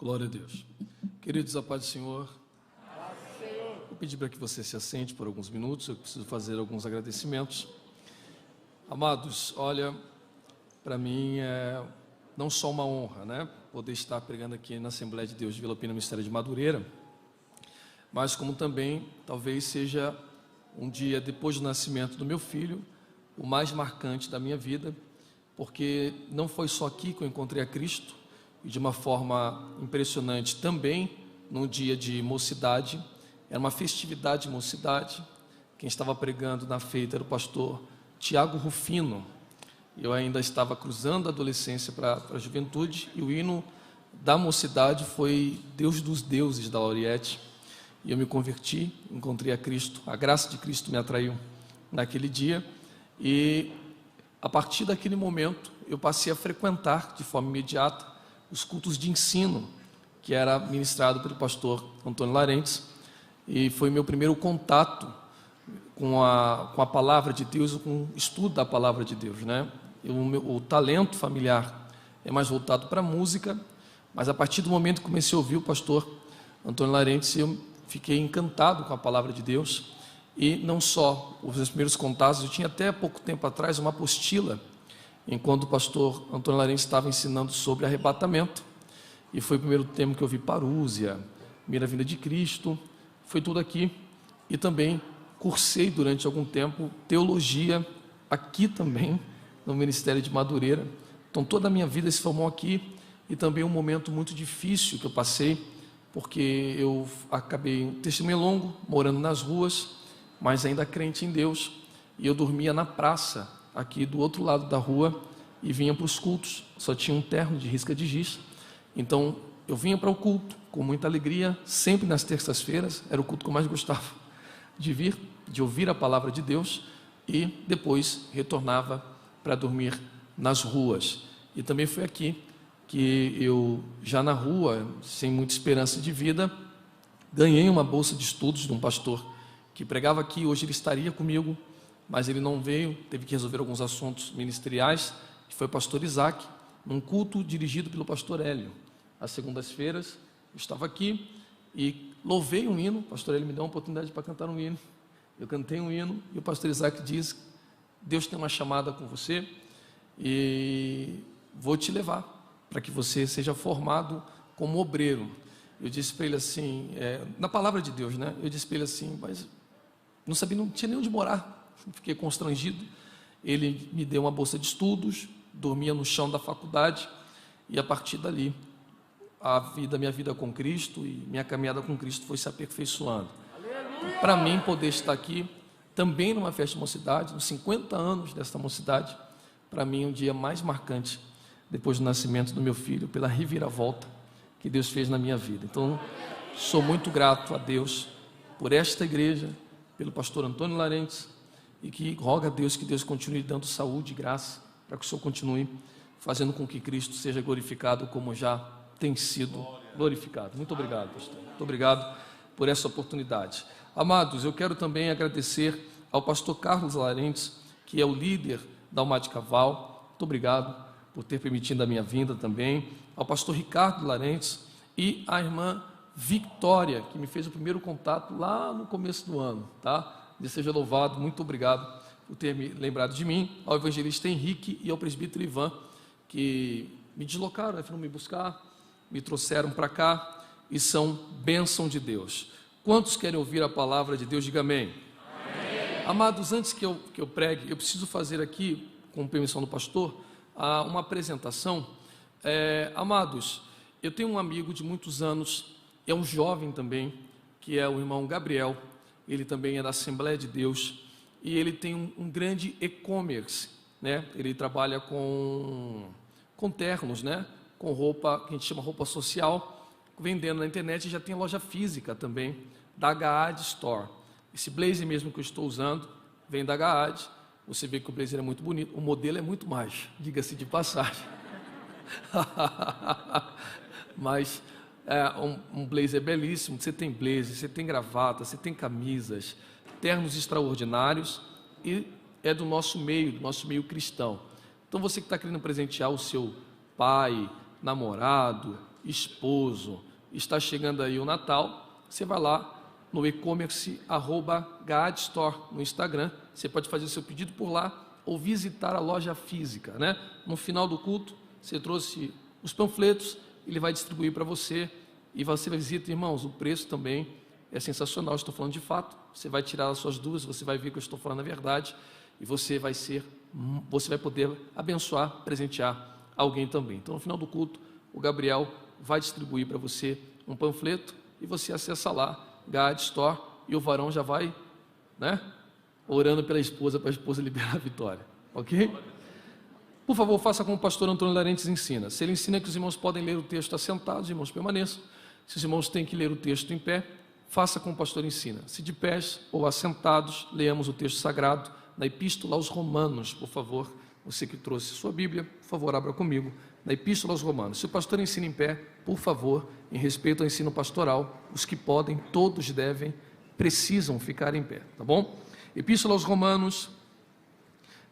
Glória a Deus. Queridos, a paz do Senhor. Vou pedir para que você se assente por alguns minutos, eu preciso fazer alguns agradecimentos. Amados, olha, para mim é não só uma honra, né, poder estar pregando aqui na Assembleia de Deus de Vila Pina, Ministério de Madureira, mas como também talvez seja um dia depois do nascimento do meu filho, o mais marcante da minha vida, porque não foi só aqui que eu encontrei a Cristo, e de uma forma impressionante também, num dia de mocidade, era uma festividade de mocidade. Quem estava pregando na feita era o pastor Tiago Rufino. Eu ainda estava cruzando a adolescência para a juventude, e o hino da mocidade foi Deus dos Deuses, da Lauriette, e eu me converti, encontrei a Cristo, a graça de Cristo me atraiu naquele dia, e a partir daquele momento eu passei a frequentar de forma imediata os cultos de ensino, que era ministrado pelo pastor Antônio Larentes, e foi meu primeiro contato com a palavra de Deus, com o estudo da palavra de Deus, né? O talento familiar é mais voltado para a música, mas a partir do momento que comecei a ouvir o pastor Antônio Larentes, eu fiquei encantado com a palavra de Deus, e não só os meus primeiros contatos, eu tinha até pouco tempo atrás uma apostila, enquanto o pastor Antônio Larentes estava ensinando sobre arrebatamento, e foi o primeiro tema que eu vi parúzia, primeira vinda de Cristo, foi tudo aqui, e também cursei durante algum tempo teologia, aqui também, no Ministério de Madureira. Então toda a minha vida se formou aqui, e também um momento muito difícil que eu passei, porque eu acabei, um testemunho longo, morando nas ruas, mas ainda crente em Deus, e eu dormia na praça, aqui do outro lado da rua, e vinha para os cultos, só tinha um terno de risca de giz, então eu vinha para o culto com muita alegria, sempre nas terças-feiras, era o culto que eu mais gostava de vir, de ouvir a palavra de Deus, e depois retornava para dormir nas ruas. E também foi aqui que eu, já na rua, sem muita esperança de vida, ganhei uma bolsa de estudos de um pastor que pregava aqui. Hoje ele estaria comigo, mas ele não veio, teve que resolver alguns assuntos ministeriais, que foi o pastor Isaac, num culto dirigido pelo pastor Hélio. Às segundas-feiras, eu estava aqui e louvei um hino, o pastor Hélio me deu uma oportunidade para cantar um hino, eu cantei um hino, e o pastor Isaac diz: Deus tem uma chamada com você, e vou te levar, para que você seja formado como obreiro. Eu disse para ele assim, na palavra de Deus, né? Eu disse para ele assim, mas não sabia, não tinha nem onde morar. Fiquei constrangido. Ele me deu uma bolsa de estudos, dormia no chão da faculdade, e a partir dali minha vida com Cristo e minha caminhada com Cristo foi se aperfeiçoando. Para mim poder estar aqui também numa festa de mocidade, nos 50 anos desta mocidade, para mim é um dia mais marcante depois do nascimento do meu filho, pela reviravolta que Deus fez na minha vida. Então sou muito grato a Deus por esta igreja, pelo pastor Antônio Larentes, e que roga a Deus que Deus continue dando saúde e graça, para que o Senhor continue fazendo com que Cristo seja glorificado como já tem sido glorificado. Muito obrigado, pastor. Muito obrigado por essa oportunidade. Amados, eu quero também agradecer ao pastor Carlos Larentes, que é o líder da Almada de Caval. Muito obrigado por ter permitido a minha vinda também. Ao pastor Ricardo Larentes e à irmã Victória, que me fez o primeiro contato lá no começo do ano, tá? Deus seja louvado, muito obrigado por ter me lembrado de mim. Ao evangelista Henrique e ao presbítero Ivan, que me deslocaram, né, foram me buscar, me trouxeram para cá, e são bênção de Deus. Quantos querem ouvir a palavra de Deus? Diga amém. Amém. Amados, antes que eu pregue, eu preciso fazer aqui, com permissão do pastor, uma apresentação. Amados, eu tenho um amigo de muitos anos, é um jovem também, que é o irmão Gabriel. Ele também é da Assembleia de Deus, e ele tem um grande e-commerce, né? Ele trabalha com ternos, né? Com roupa, que a gente chama roupa social, vendendo na internet, e já tem loja física também, da HAD Store. Esse blazer mesmo que eu estou usando, vem da HAD. Você vê que o blazer é muito bonito, o modelo é muito mais, diga-se de passagem. Mas um blazer belíssimo. Você tem blazer, você tem gravata, você tem camisas, ternos extraordinários, e é do nosso meio cristão. Então você que está querendo presentear o seu pai, namorado, esposo. Está chegando aí o Natal, você vai lá no e-commerce @gaadstore no Instagram, você pode fazer o seu pedido por lá ou visitar a loja física, né? No final do culto, você trouxe os panfletos, ele vai distribuir para você e você visita, irmãos, o preço também é sensacional, estou falando de fato, você vai tirar as suas dúvidas, você vai ver que eu estou falando a verdade e você vai poder abençoar, presentear alguém também. Então, no final do culto, o Gabriel vai distribuir para você um panfleto e você acessa lá, Gaad Store, e o varão já vai, né, orando pela esposa, para a esposa liberar a vitória, ok? Por favor, faça como o pastor Antônio Larentes ensina. Se ele ensina que os irmãos podem ler o texto assentados, os irmãos permaneçam. Se os irmãos têm que ler o texto em pé, faça como o pastor ensina. Se de pés ou assentados, leamos o texto sagrado na Epístola aos Romanos, por favor. Você que trouxe sua Bíblia, por favor, abra comigo na Epístola aos Romanos. Se o pastor ensina em pé, por favor, em respeito ao ensino pastoral, os que podem, todos devem, precisam ficar em pé, tá bom? Epístola aos Romanos,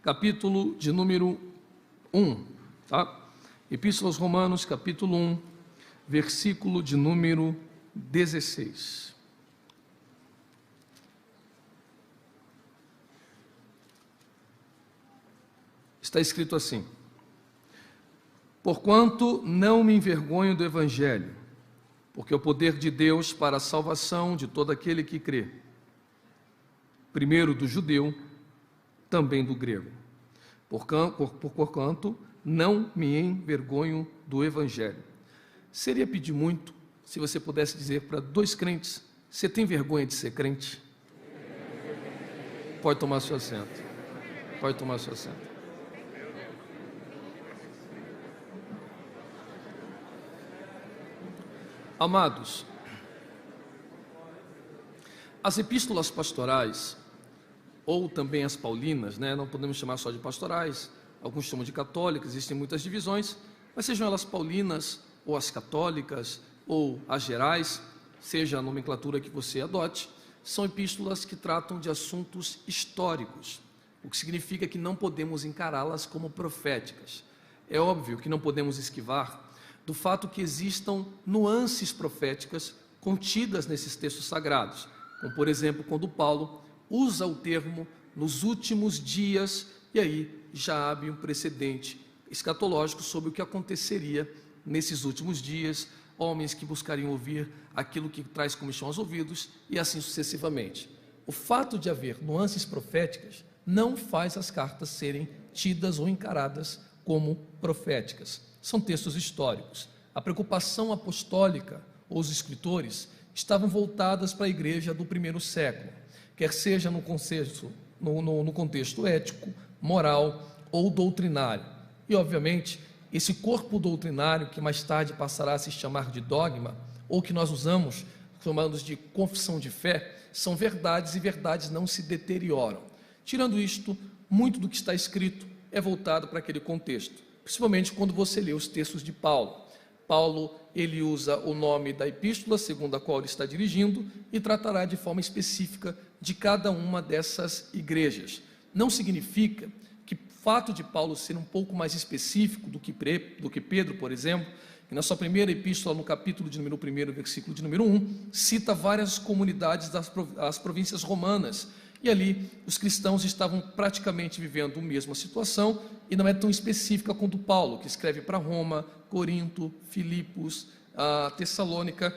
capítulo de número 1, tá? Epístola aos Romanos, capítulo 1, versículo de número 16. Está escrito assim: porquanto não me envergonho do Evangelho, porque é o poder de Deus para a salvação de todo aquele que crê, primeiro do judeu, também do grego. Porquanto não me envergonho do Evangelho. Seria pedir muito se você pudesse dizer para dois crentes: você tem vergonha de ser crente? Pode tomar seu assento. Pode tomar seu assento. Amados, as epístolas pastorais, ou também as paulinas, né, não podemos chamar só de pastorais, alguns chamam de católicas, existem muitas divisões, mas sejam elas paulinas, ou as católicas, ou as gerais, seja a nomenclatura que você adote, são epístolas que tratam de assuntos históricos, o que significa que não podemos encará-las como proféticas. É óbvio que não podemos esquivar do fato que existam nuances proféticas contidas nesses textos sagrados, como por exemplo quando Paulo usa o termo nos últimos dias, e aí já abre um precedente escatológico sobre o que aconteceria nesses últimos dias, homens que buscariam ouvir aquilo que traz comichão aos ouvidos e assim sucessivamente. O fato de haver nuances proféticas não faz as cartas serem tidas ou encaradas como proféticas. São textos históricos. A preocupação apostólica, ou os escritores, estavam voltadas para a igreja do primeiro século, quer seja no contexto ético, moral ou doutrinário. E, obviamente, esse corpo doutrinário, que mais tarde passará a se chamar de dogma, ou que nós usamos, chamamos de confissão de fé, são verdades e verdades não se deterioram. Tirando isto, muito do que está escrito é voltado para aquele contexto. Principalmente quando você lê os textos de Paulo. Paulo, ele usa o nome da epístola, segundo a qual ele está dirigindo, e tratará de forma específica de cada uma dessas igrejas. Não significa que o fato de Paulo ser um pouco mais específico do que Pedro, por exemplo, que na sua primeira epístola, no capítulo de número 1, versículo de número 1, cita várias comunidades das províncias romanas, e ali os cristãos estavam praticamente vivendo a mesma situação, e não é tão específica quanto Paulo, que escreve para Roma, Corinto, Filipos, Tessalônica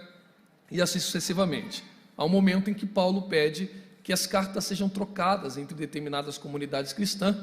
e assim sucessivamente. Há um momento em que Paulo pede que as cartas sejam trocadas entre determinadas comunidades cristãs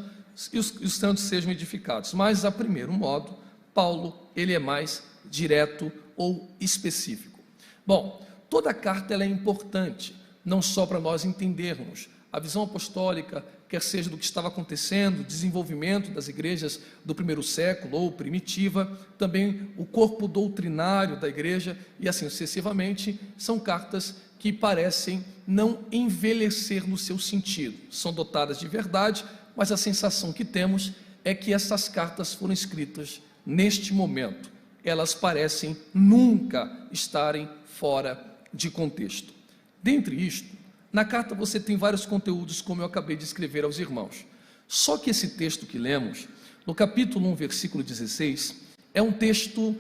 e os santos sejam edificados. Mas, a primeiro modo, Paulo, ele é mais direto ou específico. Bom, toda carta ela é importante, não só para nós entendermos a visão apostólica, quer seja do que estava acontecendo, o desenvolvimento das igrejas do primeiro século ou primitiva, também o corpo doutrinário da igreja e assim sucessivamente. São cartas que parecem não envelhecer no seu sentido, são dotadas de verdade, mas a sensação que temos é que essas cartas foram escritas neste momento, elas parecem nunca estarem fora de contexto. Dentre isto, na carta você tem vários conteúdos, como eu acabei de escrever aos irmãos. Só que esse texto que lemos, no capítulo 1, versículo 16, é um texto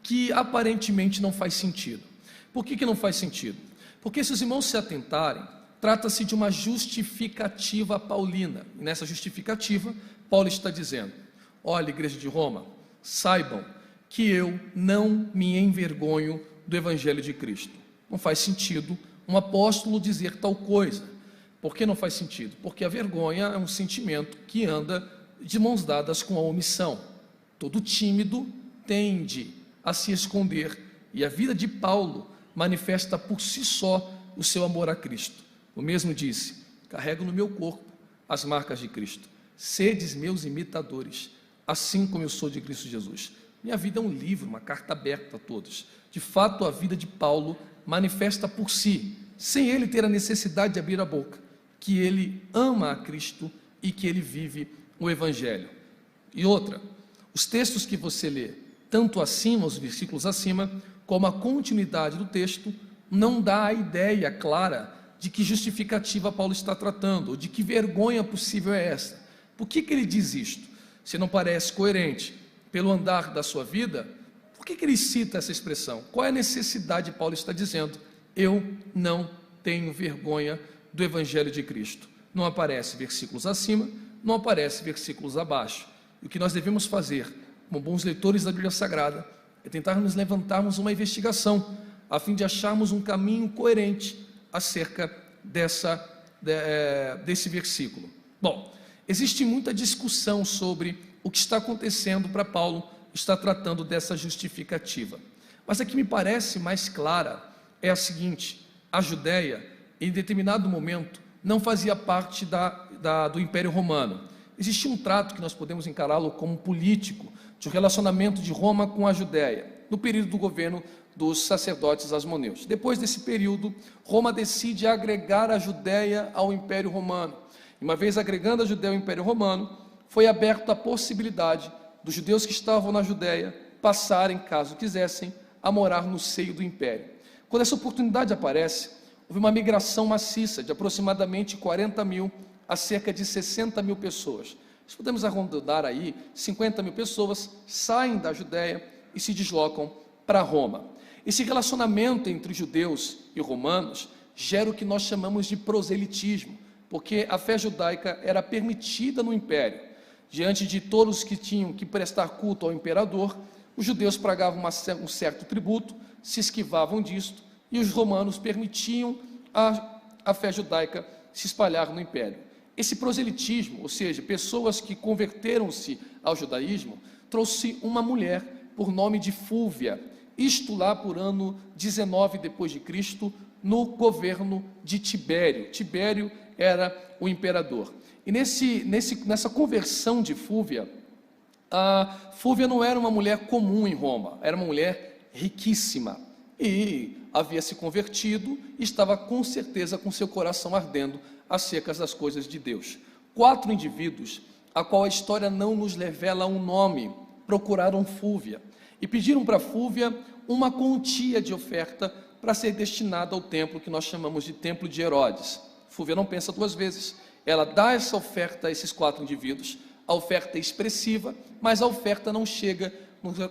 que aparentemente não faz sentido. Por que não faz sentido? Porque, se os irmãos se atentarem, trata-se de uma justificativa paulina. E nessa justificativa, Paulo está dizendo: olha, igreja de Roma, saibam que eu não me envergonho do Evangelho de Cristo. Não faz sentido um apóstolo dizer tal coisa. Por que não faz sentido? Porque a vergonha é um sentimento que anda de mãos dadas com a omissão. Todo tímido tende a se esconder, e a vida de Paulo manifesta por si só o seu amor a Cristo. O mesmo disse: carrego no meu corpo as marcas de Cristo, sedes meus imitadores, assim como eu sou de Cristo Jesus. Minha vida é um livro, uma carta aberta a todos. De fato, a vida de Paulo manifesta por si, sem ele ter a necessidade de abrir a boca, que ele ama a Cristo e que ele vive o Evangelho. E outra, os textos que você lê, tanto acima, os versículos acima, como a continuidade do texto, não dá a ideia clara de que justificativa Paulo está tratando, ou de que vergonha possível é essa. Por que ele diz isto? Se não parece coerente pelo andar da sua vida, por que ele cita essa expressão? Qual é a necessidade de Paulo está dizendo? Eu não tenho vergonha do Evangelho de Cristo. Não aparece versículos acima, não aparece versículos abaixo. E o que nós devemos fazer, como bons leitores da Bíblia Sagrada, é tentarmos levantarmos uma investigação, a fim de acharmos um caminho coerente acerca desse versículo. Bom, existe muita discussão sobre o que está acontecendo para Paulo estar tratando dessa justificativa. Mas a que me parece mais clara é a seguinte: a Judéia, em determinado momento, não fazia parte do Império Romano. Existia um trato que nós podemos encará-lo como político, de um relacionamento de Roma com a Judéia, no período do governo dos sacerdotes asmoneus. Depois desse período, Roma decide agregar a Judéia ao Império Romano. E uma vez agregando a Judéia ao Império Romano, foi aberta a possibilidade dos judeus que estavam na Judéia passarem, caso quisessem, a morar no seio do Império. Quando essa oportunidade aparece, houve uma migração maciça de aproximadamente 40 mil a cerca de 60 mil pessoas. Nós podemos arredondar aí, 50 mil pessoas saem da Judéia e se deslocam para Roma. Esse relacionamento entre judeus e romanos gera o que nós chamamos de proselitismo, porque a fé judaica era permitida no Império. Diante de todos que tinham que prestar culto ao imperador, os judeus pagavam um certo tributo, se esquivavam disto, e os romanos permitiam a fé judaica se espalhar no Império. Esse proselitismo, ou seja, pessoas que converteram-se ao judaísmo, trouxe uma mulher por nome de Fúvia, isto lá por ano 19 depois de Cristo, no governo de Tibério. Tibério era o imperador. E nessa conversão de Fúvia, a Fúvia não era uma mulher comum em Roma, era uma mulher riquíssima, e havia se convertido e estava com certeza com seu coração ardendo acerca das coisas de Deus. 4 indivíduos, a qual a história não nos revela um nome, procuraram Fúvia e pediram para Fúvia uma quantia de oferta para ser destinada ao templo que nós chamamos de Templo de Herodes. Fúvia não pensa 2 vezes, ela dá essa oferta a esses 4 indivíduos. A oferta é expressiva, mas a oferta não chega,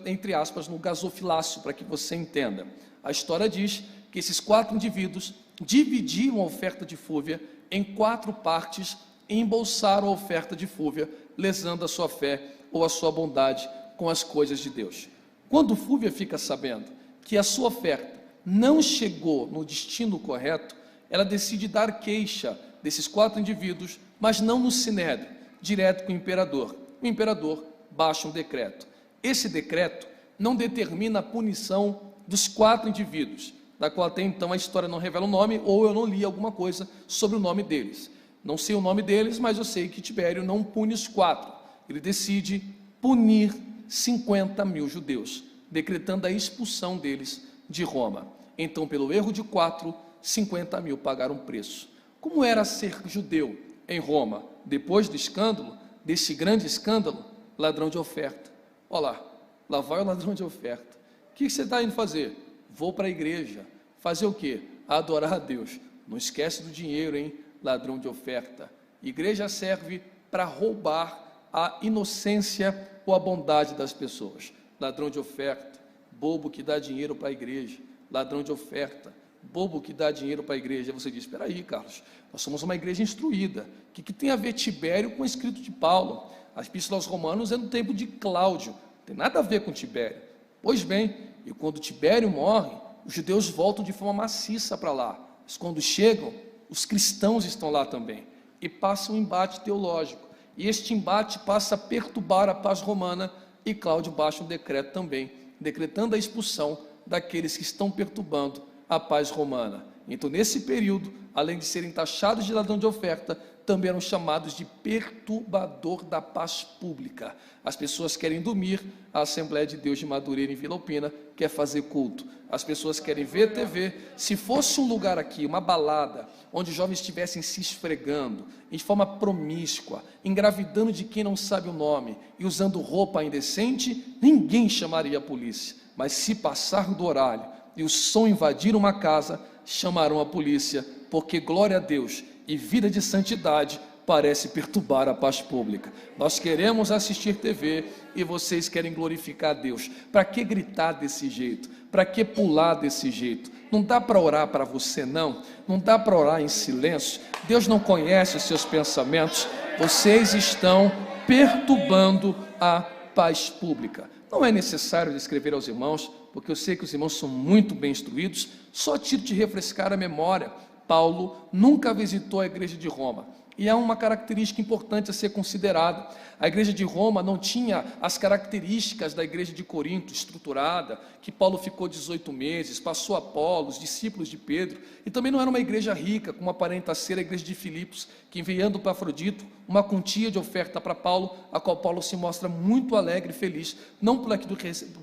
entre aspas, no gasofilácio, para que você entenda. A história diz que esses 4 indivíduos dividiram a oferta de Fúvia em 4 partes e embolsaram a oferta de Fúvia, lesando a sua fé ou a sua bondade com as coisas de Deus. Quando Fúvia fica sabendo que a sua oferta não chegou no destino correto, ela decide dar queixa desses 4 indivíduos, mas não no sinédrio, direto com o imperador. O imperador baixa um decreto. Esse decreto não determina a punição dos 4 indivíduos, da qual até então a história não revela o nome, ou eu não li alguma coisa sobre o nome deles. Não sei o nome deles, mas eu sei que Tibério não pune os 4. Ele decide punir 50 mil judeus, decretando a expulsão deles de Roma. Então, pelo erro de 4, 50 mil pagaram preço. Como era ser judeu em Roma? Depois do escândalo, desse grande escândalo, ladrão de oferta. Olha lá vai o ladrão de oferta. O que você está indo fazer? Vou para a igreja. Fazer o quê? Adorar a Deus. Não esquece do dinheiro, hein? Ladrão de oferta. Igreja serve para roubar a inocência ou a bondade das pessoas. Ladrão de oferta, bobo que dá dinheiro para a igreja, ladrão de oferta, bobo que dá dinheiro para a igreja. Aí você diz, espera aí, Carlos, nós somos uma igreja instruída. O que tem a ver Tibério com o escrito de Paulo? A Epístola aos Romanos é no tempo de Cláudio, não tem nada a ver com Tibério. Pois bem, e quando Tibério morre, os judeus voltam de forma maciça para lá, mas quando chegam, os cristãos estão lá também, e passa um embate teológico, e este embate passa a perturbar a paz romana, e Cláudio baixa um decreto também, decretando a expulsão daqueles que estão perturbando a paz romana. Então, nesse período, além de serem taxados de ladrão de oferta, também eram chamados de perturbador da paz pública. As pessoas querem dormir, a Assembleia de Deus de Madureira, em Vila Alpina, quer fazer culto. As pessoas querem ver TV. Se fosse um lugar aqui, uma balada, onde jovens estivessem se esfregando, de forma promíscua, engravidando de quem não sabe o nome, e usando roupa indecente, ninguém chamaria a polícia. Mas se passar do horário, e o som invadir uma casa, chamarão a polícia, porque glória a Deus e vida de santidade parece perturbar a paz pública. Nós queremos assistir TV e vocês querem glorificar a Deus. Para que gritar desse jeito? Para que pular desse jeito? Não dá para orar para você, não dá para orar em silêncio. Deus não conhece os seus pensamentos. Vocês estão perturbando a paz pública. Não é necessário descrever aos irmãos, porque eu sei que os irmãos são muito bem instruídos. Só a título de refrescar a memória, Paulo nunca visitou a igreja de Roma, e é uma característica importante a ser considerada. A igreja de Roma não tinha as características da igreja de Corinto, estruturada, que Paulo ficou 18 meses, passou Apolo, os discípulos de Pedro, e também não era uma igreja rica, como aparenta ser a igreja de Filipos, que enviando para Afrodito uma quantia de oferta para Paulo, a qual Paulo se mostra muito alegre e feliz, não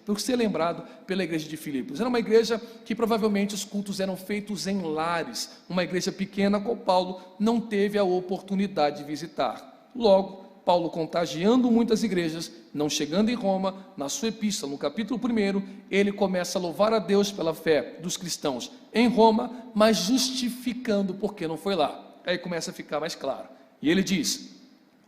por ser lembrado pela igreja de Filipos. Era uma igreja que provavelmente os cultos eram feitos em lares, uma igreja pequena, a qual Paulo não teve a oportunidade de visitar. Logo, Paulo, contagiando muitas igrejas, não chegando em Roma, na sua epístola, no capítulo 1, ele começa a louvar a Deus pela fé dos cristãos em Roma, mas justificando porque não foi lá. Aí começa a ficar mais claro. E ele diz,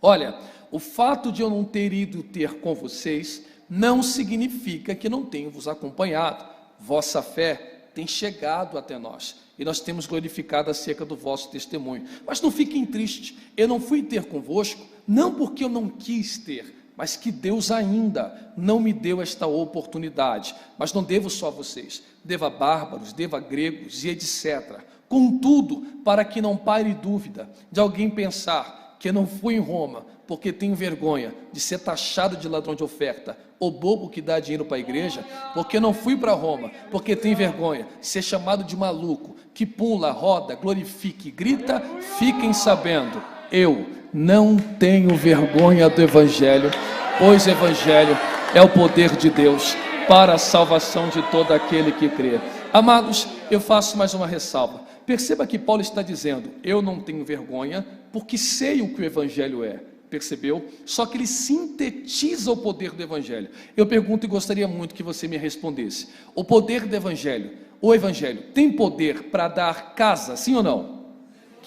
olha, o fato de eu não ter ido ter com vocês, não significa que não tenho vos acompanhado. Vossa fé tem chegado até nós, e nós temos glorificado acerca do vosso testemunho. Mas não fiquem tristes, eu não fui ter convosco, não porque eu não quis ter, mas que Deus ainda não me deu esta oportunidade. Mas não devo só a vocês, devo a bárbaros, devo a gregos e etc. Contudo, para que não pare dúvida de alguém pensar que eu não fui em Roma porque tenho vergonha de ser taxado de ladrão de oferta, ou bobo que dá dinheiro para a igreja, porque não fui para Roma porque tenho vergonha de ser chamado de maluco, que pula, roda, glorifique, grita, fiquem sabendo, eu não tenho vergonha do Evangelho, pois o Evangelho é o poder de Deus para a salvação de todo aquele que crê. Amados, eu faço mais uma ressalva. Perceba que Paulo está dizendo, eu não tenho vergonha, porque sei o que o Evangelho é. Percebeu? Só que ele sintetiza o poder do Evangelho. Eu pergunto e gostaria muito que você me respondesse. O poder do Evangelho, o Evangelho tem poder para dar casa, sim ou não?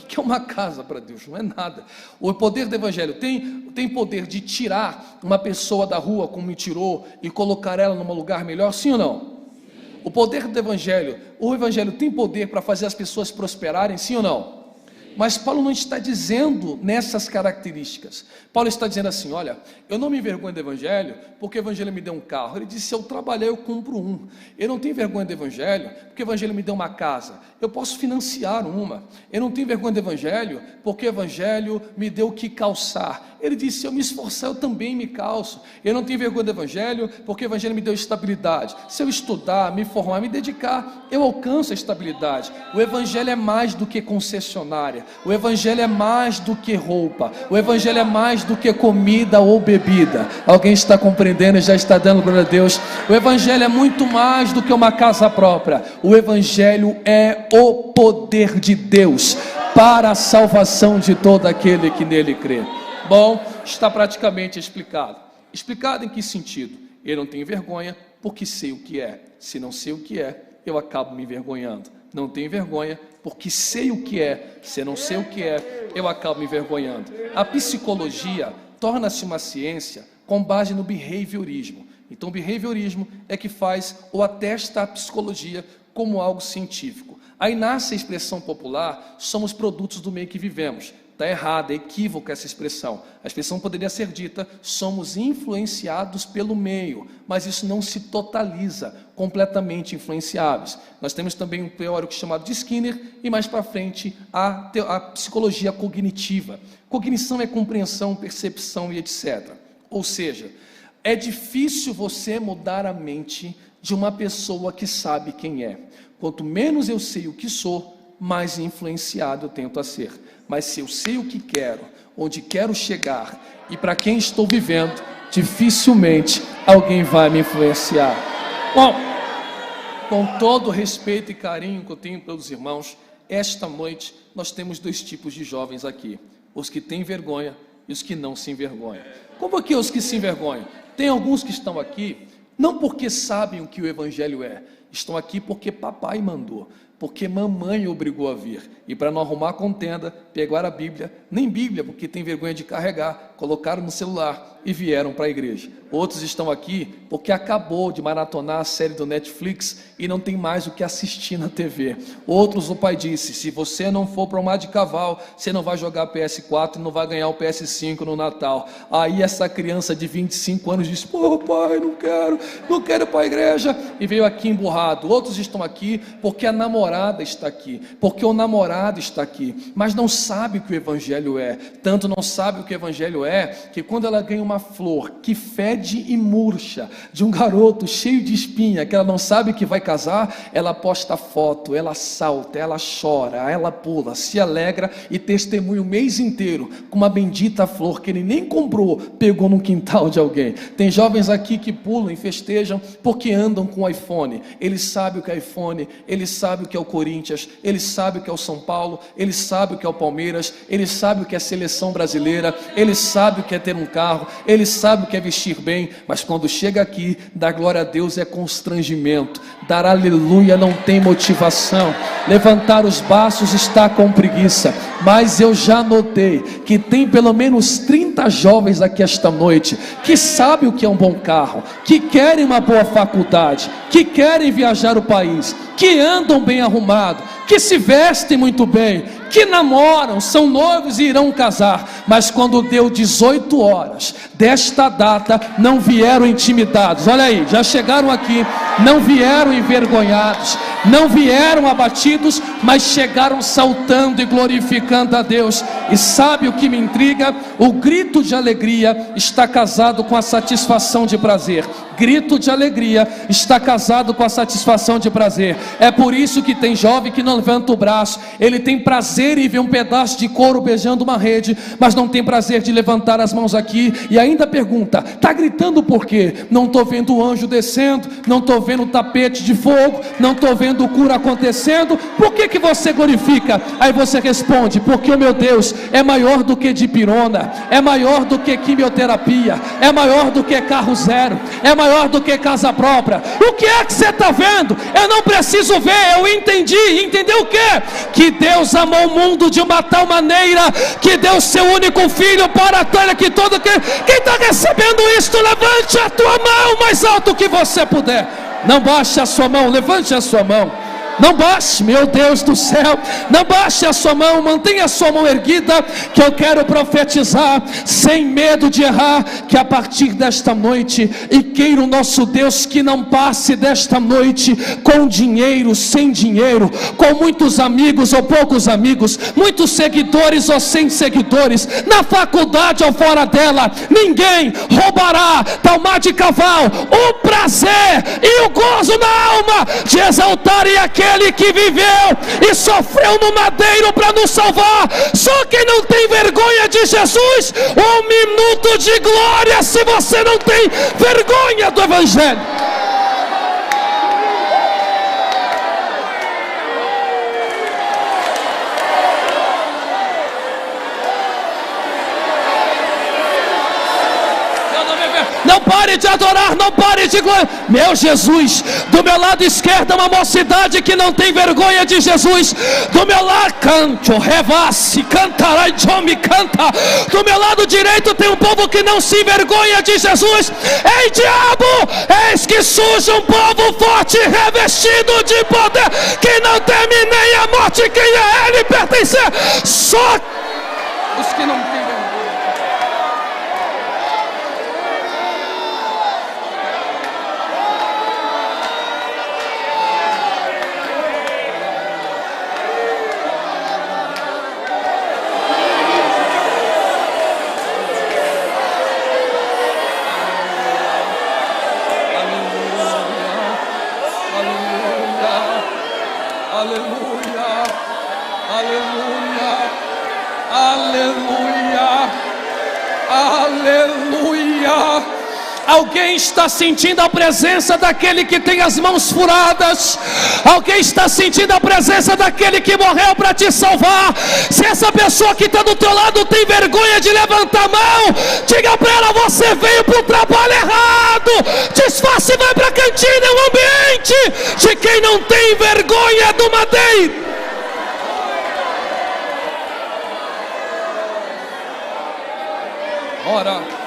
O que é uma casa para Deus? Não é nada. O poder do Evangelho tem poder de tirar uma pessoa da rua como me tirou e colocar ela num lugar melhor, sim ou não? O poder do Evangelho, o Evangelho tem poder para fazer as pessoas prosperarem, sim ou não? Mas Paulo não está dizendo nessas características. Paulo está dizendo assim, olha, eu não me envergonho do Evangelho, porque o Evangelho me deu um carro. Ele disse, se eu trabalhar eu compro um. Eu não tenho vergonha do Evangelho, porque o Evangelho me deu uma casa. Eu posso financiar uma. Eu não tenho vergonha do Evangelho, porque o Evangelho me deu o que calçar. Ele disse, se eu me esforçar eu também me calço. Eu não tenho vergonha do Evangelho, porque o Evangelho me deu estabilidade. Se eu estudar, me formar, me dedicar, eu alcanço a estabilidade. O Evangelho é mais do que concessionária. O Evangelho é mais do que roupa. O Evangelho é mais do que comida ou bebida. Alguém está compreendendo e já está dando glória a Deus? O Evangelho é muito mais do que uma casa própria. O Evangelho é o poder de Deus para a salvação de todo aquele que nele crê. Bom, está praticamente explicado. Explicado em que sentido? Eu não tenho vergonha porque sei o que é. Se não sei o que é, eu acabo me envergonhando. Não tenho vergonha porque sei o que é. Se não sei o que é, eu acabo me envergonhando. A psicologia torna-se uma ciência com base no behaviorismo. Então o behaviorismo é que faz ou atesta a psicologia como algo científico. Aí nasce a expressão popular, somos produtos do meio que vivemos. Está errada, é equívoca essa expressão. A expressão poderia ser dita, somos influenciados pelo meio, mas isso não se totaliza, completamente influenciáveis. Nós temos também um teórico chamado de Skinner, e mais para frente a psicologia cognitiva. Cognição é compreensão, percepção e etc. Ou seja, é difícil você mudar a mente de uma pessoa que sabe quem é. Quanto menos eu sei o que sou, mais influenciado eu tento a ser. Mas se eu sei o que quero, onde quero chegar e para quem estou vivendo, dificilmente alguém vai me influenciar. Bom, com todo o respeito e carinho que eu tenho pelos irmãos, esta noite nós temos dois tipos de jovens aqui: os que têm vergonha e os que não se envergonham. Como que os que se envergonham? Tem alguns que estão aqui não porque sabem o que o Evangelho é, estão aqui porque papai mandou, porque mamãe obrigou a vir, e para não arrumar contenda, pegaram a Bíblia, nem Bíblia, porque tem vergonha de carregar, colocaram no celular e vieram para a igreja. Outros estão aqui porque acabou de maratonar a série do Netflix e não tem mais o que assistir na TV. Outros, o pai disse, se você não for para o mar de cavalo, você não vai jogar PS4 e não vai ganhar o PS5 no Natal. Aí essa criança de 25 anos disse, pô pai, não quero ir para a igreja, e veio aqui emburrado. Outros estão aqui porque a namorada está aqui, porque o namorado está aqui, mas não sabe o que o Evangelho é. Tanto não sabe o que o Evangelho é, que quando ela ganha uma flor que fede e murcha, de um garoto cheio de espinha, que ela não sabe que vai casar, ela posta foto, ela salta, ela chora, ela pula, se alegra e testemunha o mês inteiro com uma bendita flor que ele nem comprou, pegou no quintal de alguém. Tem jovens aqui que pulam e festejam porque andam com o iPhone. Ele sabe o que é iPhone, ele sabe o que é o Corinthians, ele sabe o que é o São Paulo, ele sabe o que é o Palmeiras, ele sabe o que é a seleção brasileira, ele sabe o que é ter um carro, ele sabe o que é vestir bem, mas quando chega aqui, dar glória a Deus é constrangimento, dar aleluia não tem motivação, levantar os braços está com preguiça. Mas eu já notei que tem pelo menos 30 jovens aqui esta noite que sabem o que é um bom carro, que querem uma boa faculdade, que querem viajar o país, que andam bem arrumados, que se vestem muito bem, que namoram, são noivos e irão casar, mas quando deu 18 horas desta data, não vieram intimidados. Olha aí, já chegaram aqui, não vieram envergonhados, não vieram abatidos, mas chegaram saltando e glorificando a Deus. E sabe o que me intriga? O grito de alegria está casado com a satisfação de prazer. Grito de alegria está casado com a satisfação de prazer. É por isso que tem jovem que não levanta o braço, ele tem prazer em ver um pedaço de couro beijando uma rede, mas não tem prazer de levantar as mãos aqui, e ainda pergunta, está gritando por quê? Não estou vendo o anjo descendo, não estou vendo o tapete de fogo, não estou vendo o cura acontecendo, por que você glorifica? Aí você responde, porque o meu Deus é maior do que dipirona, é maior do que quimioterapia, é maior do que carro zero, é maior do que casa própria. O que é que você está vendo? Eu não preciso ver, eu entendi. Entendeu o quê? Que Deus amou o mundo de uma tal maneira que deu seu único filho para aquele que todo quem está recebendo isto, levante a tua mão mais alto que você puder. Não baixe a sua mão, levante a sua mão. Não baixe, meu Deus do céu, não baixe a sua mão, mantenha a sua mão erguida, que eu quero profetizar, sem medo de errar, que a partir desta noite, e queira o nosso Deus que não passe desta noite com dinheiro, sem dinheiro, com muitos amigos ou poucos amigos, muitos seguidores ou sem seguidores, na faculdade ou fora dela, ninguém roubará tal mar de cavalo, o prazer e o gozo na alma de exaltar e aquele que viveu e sofreu no madeiro para nos salvar. Só quem não tem vergonha de Jesus, um minuto de glória se você não tem vergonha do Evangelho. Não Não pare de adorar, não pare de glorificar. Meu Jesus, do meu lado esquerdo uma mocidade que não tem vergonha de Jesus. Do meu lado, canto, revasse, cantarai, me canta. Do meu lado direito tem um povo que não se envergonha de Jesus. Ei, diabo, eis que surge um povo forte, revestido de poder, que não teme nem a morte, quem a ele pertencer. Só os que não têm vergonha. Alguém está sentindo a presença daquele que tem as mãos furadas? Alguém está sentindo a presença daquele que morreu para te salvar? Se essa pessoa que está do teu lado tem vergonha de levantar a mão, diga para ela: você veio para o trabalho errado. Disfarce e vai para a cantina, é um ambiente de quem não tem vergonha do madeiro. Ora.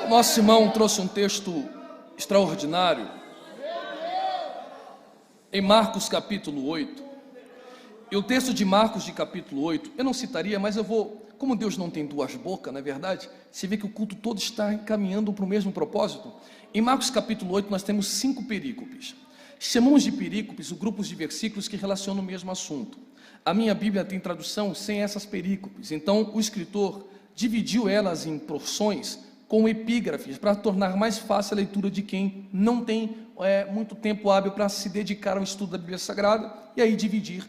Nosso irmão trouxe um texto extraordinário em Marcos capítulo 8. E o texto de Marcos de capítulo 8, eu não citaria, mas eu vou, como Deus não tem duas bocas, não é verdade? Você vê que o culto todo está encaminhando para o mesmo propósito. Em Marcos capítulo 8 nós temos 5 perícopes. Chamamos de perícopes os grupos de versículos que relacionam o mesmo assunto. A minha Bíblia tem tradução sem essas perícopes, então o escritor dividiu elas em porções com epígrafes, para tornar mais fácil a leitura de quem não tem muito tempo hábil para se dedicar ao estudo da Bíblia Sagrada, e aí dividir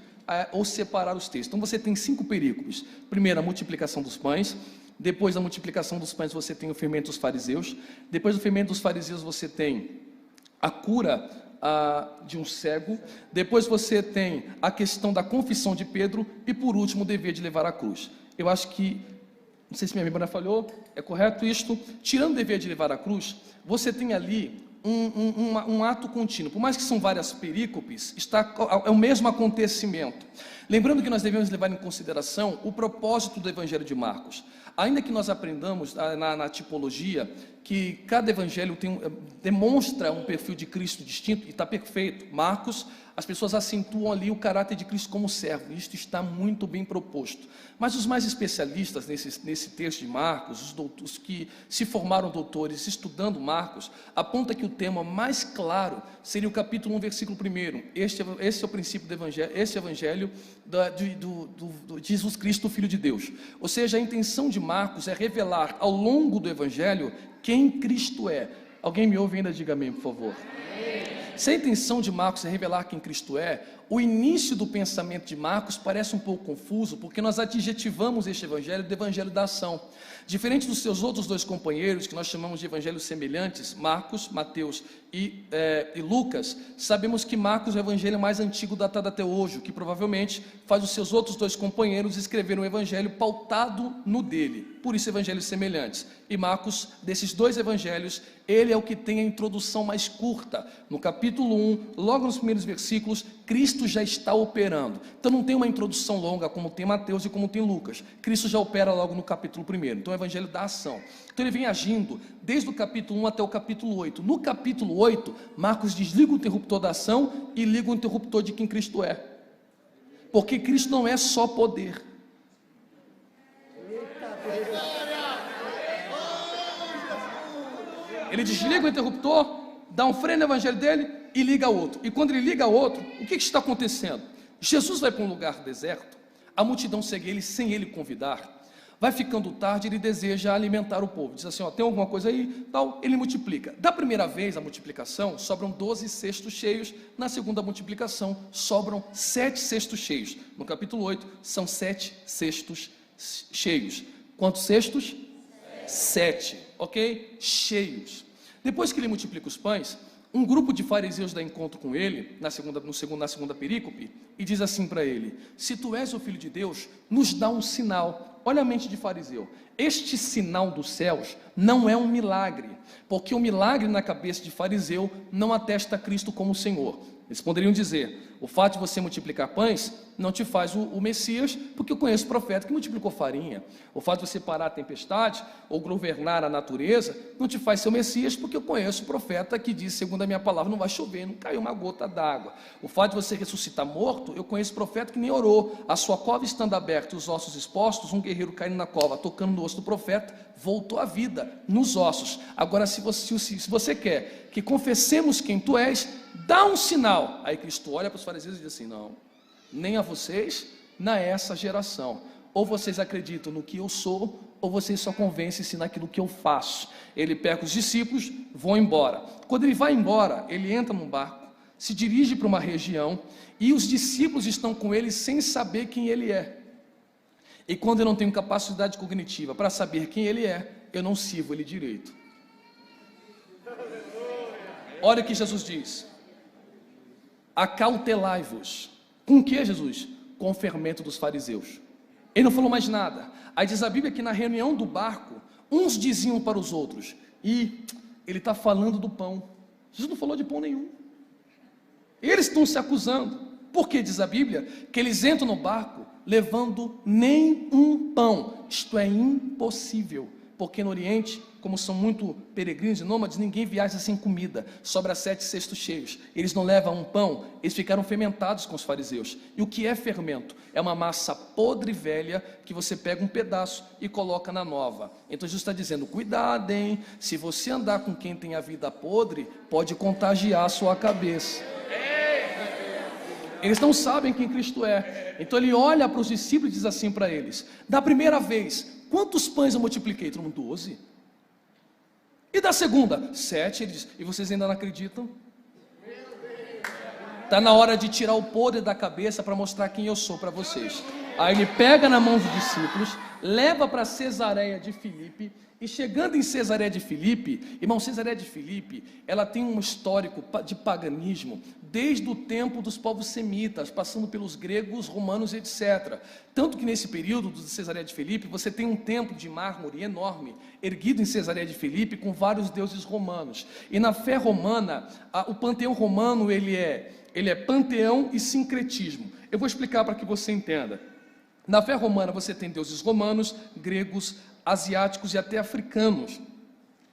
ou separar os textos. Então você tem 5 perícopes. Primeiro, a multiplicação dos pães. Depois da multiplicação dos pães você tem o fermento dos fariseus. Depois do fermento dos fariseus você tem a cura de um cego. Depois você tem a questão da confissão de Pedro. E por último, o dever de levar a cruz. Eu acho que, não sei se minha memória falhou, é correto isto? Tirando o dever de levar a cruz, você tem ali um ato contínuo. Por mais que são várias perícopes, é o mesmo acontecimento. Lembrando que nós devemos levar em consideração o propósito do Evangelho de Marcos. Ainda que nós aprendamos na tipologia que cada evangelho demonstra um perfil de Cristo distinto, e está perfeito. Marcos, as pessoas acentuam ali o caráter de Cristo como servo, isto está muito bem proposto. Mas os mais especialistas nesse texto de Marcos, os que se formaram doutores estudando Marcos, aponta que o tema mais claro seria o capítulo 1, versículo 1. Este é o princípio do evangelho, esse evangelho de Jesus Cristo, Filho de Deus. Ou seja, a intenção de Marcos é revelar ao longo do evangelho quem Cristo é. Alguém me ouve ainda? Diga amém, por favor. Se a intenção de Marcos é revelar quem Cristo é, o início do pensamento de Marcos parece um pouco confuso, porque nós adjetivamos este evangelho de evangelho da ação. Diferente dos seus outros 2 companheiros, que nós chamamos de evangelhos semelhantes, Marcos, Mateus e Lucas, sabemos que Marcos é o evangelho mais antigo datado até hoje, que provavelmente faz os seus outros 2 companheiros escrever um evangelho pautado no dele, por isso evangelhos semelhantes. E Marcos, desses 2 evangelhos, ele é o que tem a introdução mais curta. No capítulo 1, logo nos primeiros versículos, Cristo já está operando. Então não tem uma introdução longa como tem Mateus e como tem Lucas. Cristo já opera logo no capítulo 1. Então é o evangelho da ação. Então ele vem agindo desde o capítulo 1 até o capítulo 8. No capítulo 8, Marcos desliga o interruptor da ação e liga o interruptor de quem Cristo é. Porque Cristo não é só poder. Ele desliga o interruptor, dá um freio no evangelho dele e liga outro. E quando ele liga outro, o que está acontecendo? Jesus vai para um lugar deserto, a multidão segue ele sem ele convidar. Vai ficando tarde, ele deseja alimentar o povo. Diz assim, ó, tem alguma coisa aí? Tal, ele multiplica. Da primeira vez, a multiplicação, sobram 12 cestos cheios. Na segunda multiplicação, sobram 7 cestos cheios. No capítulo 8, são 7 cestos cheios. Quantos cestos? 7, ok? Cheios. Depois que ele multiplica os pães, um grupo de fariseus dá encontro com ele, na segunda perícope, e diz assim para ele: se tu és o Filho de Deus, nos dá um sinal. Olha a mente de fariseu. Este sinal dos céus não é um milagre, porque o milagre na cabeça de fariseu não atesta Cristo como Senhor. Eles poderiam dizer: o fato de você multiplicar pães não te faz o Messias, porque eu conheço profeta que multiplicou farinha. O fato de você parar a tempestade ou governar a natureza não te faz ser o Messias, porque eu conheço profeta que diz, segundo a minha palavra, não vai chover, não caiu uma gota d'água. O fato de você ressuscitar morto, eu conheço profeta que nem orou, a sua cova estando aberta e os ossos expostos, um guerreiro caindo na cova, tocando no osso do profeta, voltou à vida nos ossos. Agora, se você quer que confessemos quem tu és, dá um sinal. Aí Cristo olha para os fariseus e diz assim: não, nem a vocês, nem a essa geração. Ou vocês acreditam no que eu sou, ou vocês só convencem-se naquilo que eu faço. Ele pega os discípulos, vão embora. Quando ele vai embora, ele entra num barco, se dirige para uma região, e os discípulos estão com ele sem saber quem ele é. E quando eu não tenho capacidade cognitiva para saber quem ele é, eu não sirvo ele direito. Olha o que Jesus diz: acautelai-vos. Com o que, Jesus? Com o fermento dos fariseus. Ele não falou mais nada. Aí diz a Bíblia que na reunião do barco, uns diziam para os outros: e ele está falando do pão. Jesus não falou de pão nenhum. Eles estão se acusando. Porque diz a Bíblia que eles entram no barco levando nem um pão. Isto é impossível, porque no Oriente, como são muito peregrinos e nômades, ninguém viaja sem comida. Sobra 7 cestos cheios. Eles não levam um pão, eles ficaram fermentados com os fariseus. E o que é fermento? É uma massa podre e velha que você pega um pedaço e coloca na nova. Então Jesus está dizendo: cuidado, hein? Se você andar com quem tem a vida podre, pode contagiar a sua cabeça. Eles não sabem quem Cristo é. Então ele olha para os discípulos e diz assim para eles: da primeira vez, quantos pães eu multipliquei? Todo mundo: 12. E da segunda? 7. Ele diz: e vocês ainda não acreditam? Está na hora de tirar o podre da cabeça para mostrar quem eu sou para vocês. Aí ele pega na mão dos discípulos, leva para Cesareia de Filipe. E chegando em Cesareia de Filipe, irmão, Cesareia de Filipe, ela tem um histórico de paganismo desde o tempo dos povos semitas, passando pelos gregos, romanos, etc. Tanto que nesse período de Cesareia de Filipe, você tem um templo de mármore enorme, erguido em Cesareia de Filipe, com vários deuses romanos. E na fé romana, o panteão romano, ele é panteão e sincretismo. Eu vou explicar para que você entenda. Na fé romana você tem deuses romanos, gregos, asiáticos e até africanos.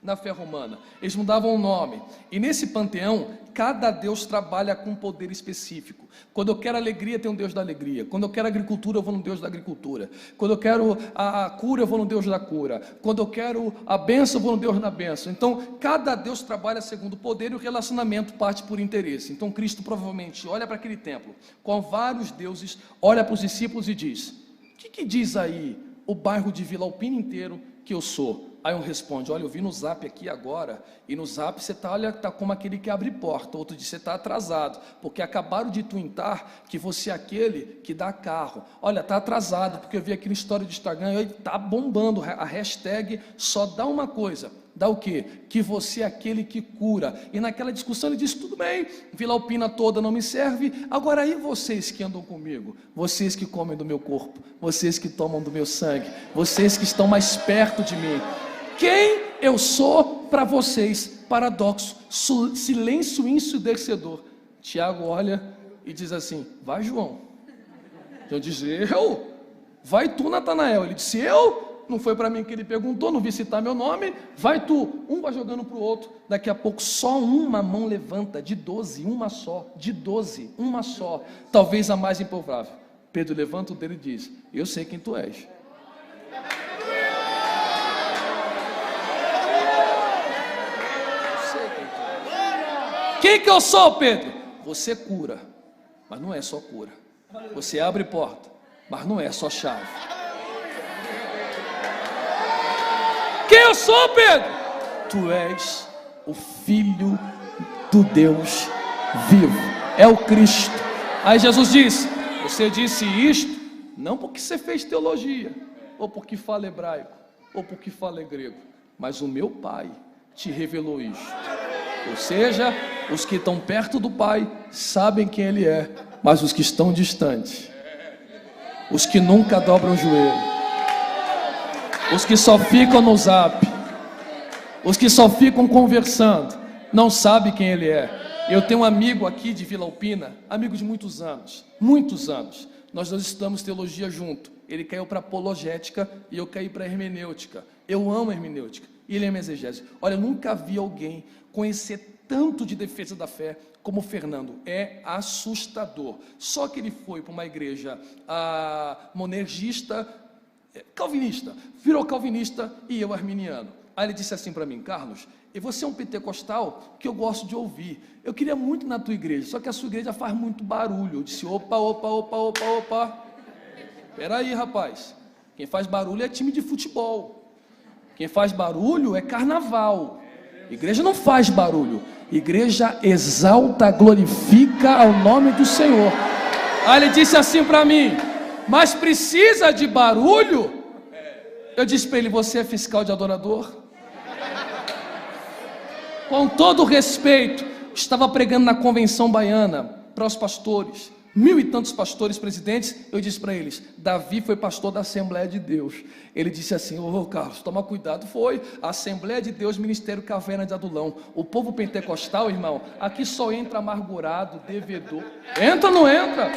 Na fé romana eles mudavam o nome, e nesse panteão cada deus trabalha com um poder específico. Quando eu quero alegria, tem um deus da alegria. Quando eu quero agricultura, eu vou no deus da agricultura. Quando eu quero a cura, eu vou no deus da cura. Quando eu quero a bênção, eu vou no deus da bênção. Então cada deus trabalha segundo o poder, e o relacionamento parte por interesse. Então Cristo provavelmente olha para aquele templo com vários deuses, olha para os discípulos e diz: o que diz aí o bairro de Vila Alpina inteiro que eu sou? Aí um responde: olha, eu vi no zap aqui agora, e no zap você está como aquele que abre porta. Outro diz: você está atrasado, porque acabaram de twintar que você é aquele que dá carro. Olha, está atrasado, porque eu vi aqui na história do Instagram, e está bombando a hashtag só dá uma coisa. Dá o quê? Que você é aquele que cura. E naquela discussão ele disse: tudo bem, Vila Alpina toda não me serve, agora aí vocês que andam comigo, vocês que comem do meu corpo, vocês que tomam do meu sangue, vocês que estão mais perto de mim, quem eu sou para vocês? Paradoxo, silêncio ensurdecedor. Tiago olha e diz assim: vai, João. João diz: eu? Vai tu, Natanael. Ele disse: eu? Não foi para mim que ele perguntou, não vi citar meu nome. Vai tu. Um vai jogando para o outro. Daqui a pouco só uma mão levanta, de 12, uma só. De 12, uma só. Talvez a mais improvável. Pedro levanta o dedo e diz: eu sei quem tu és. Quem que eu sou, Pedro? Você cura, mas não é só cura. Você abre porta, mas não é só chave. Quem eu sou, Pedro? Tu és o Filho do Deus vivo, é o Cristo. Aí Jesus disse: você disse isto não porque você fez teologia, ou porque fala hebraico, ou porque fala grego, mas o meu Pai te revelou isto. Ou seja, os que estão perto do Pai sabem quem Ele é, mas os que estão distantes, os que nunca dobram o joelho, os que só ficam no zap, os que só ficam conversando, não sabem quem Ele é. Eu tenho um amigo aqui de Vila Alpina, amigo de muitos anos, nós estudamos teologia junto. Ele caiu para apologética e eu caí para hermenêutica. Eu amo hermenêutica e ele ama exegese. Olha, eu nunca vi alguém conhecer tanto de defesa da fé como o Fernando. É assustador. Só que ele foi para uma igreja monergista, calvinista, virou calvinista e eu arminiano. Aí ele disse assim para mim: Carlos, e você é um pentecostal que eu gosto de ouvir. Eu queria muito ir na tua igreja, só que a sua igreja faz muito barulho. Eu disse: opa. Peraí, rapaz. Quem faz barulho é time de futebol. Quem faz barulho é carnaval. Igreja não faz barulho. Igreja exalta, glorifica ao nome do Senhor. Aí ele disse assim para mim: mas precisa de barulho? Eu disse para ele: você é fiscal de adorador? Com todo respeito, estava pregando na convenção baiana para os pastores, 1000 e tantos pastores presidentes. Eu disse para eles: Davi foi pastor da Assembleia de Deus. Ele disse assim: Carlos, toma cuidado. Foi a Assembleia de Deus, Ministério Caverna de Adulão. O povo pentecostal, irmão, aqui só entra amargurado, devedor. Entra ou não entra?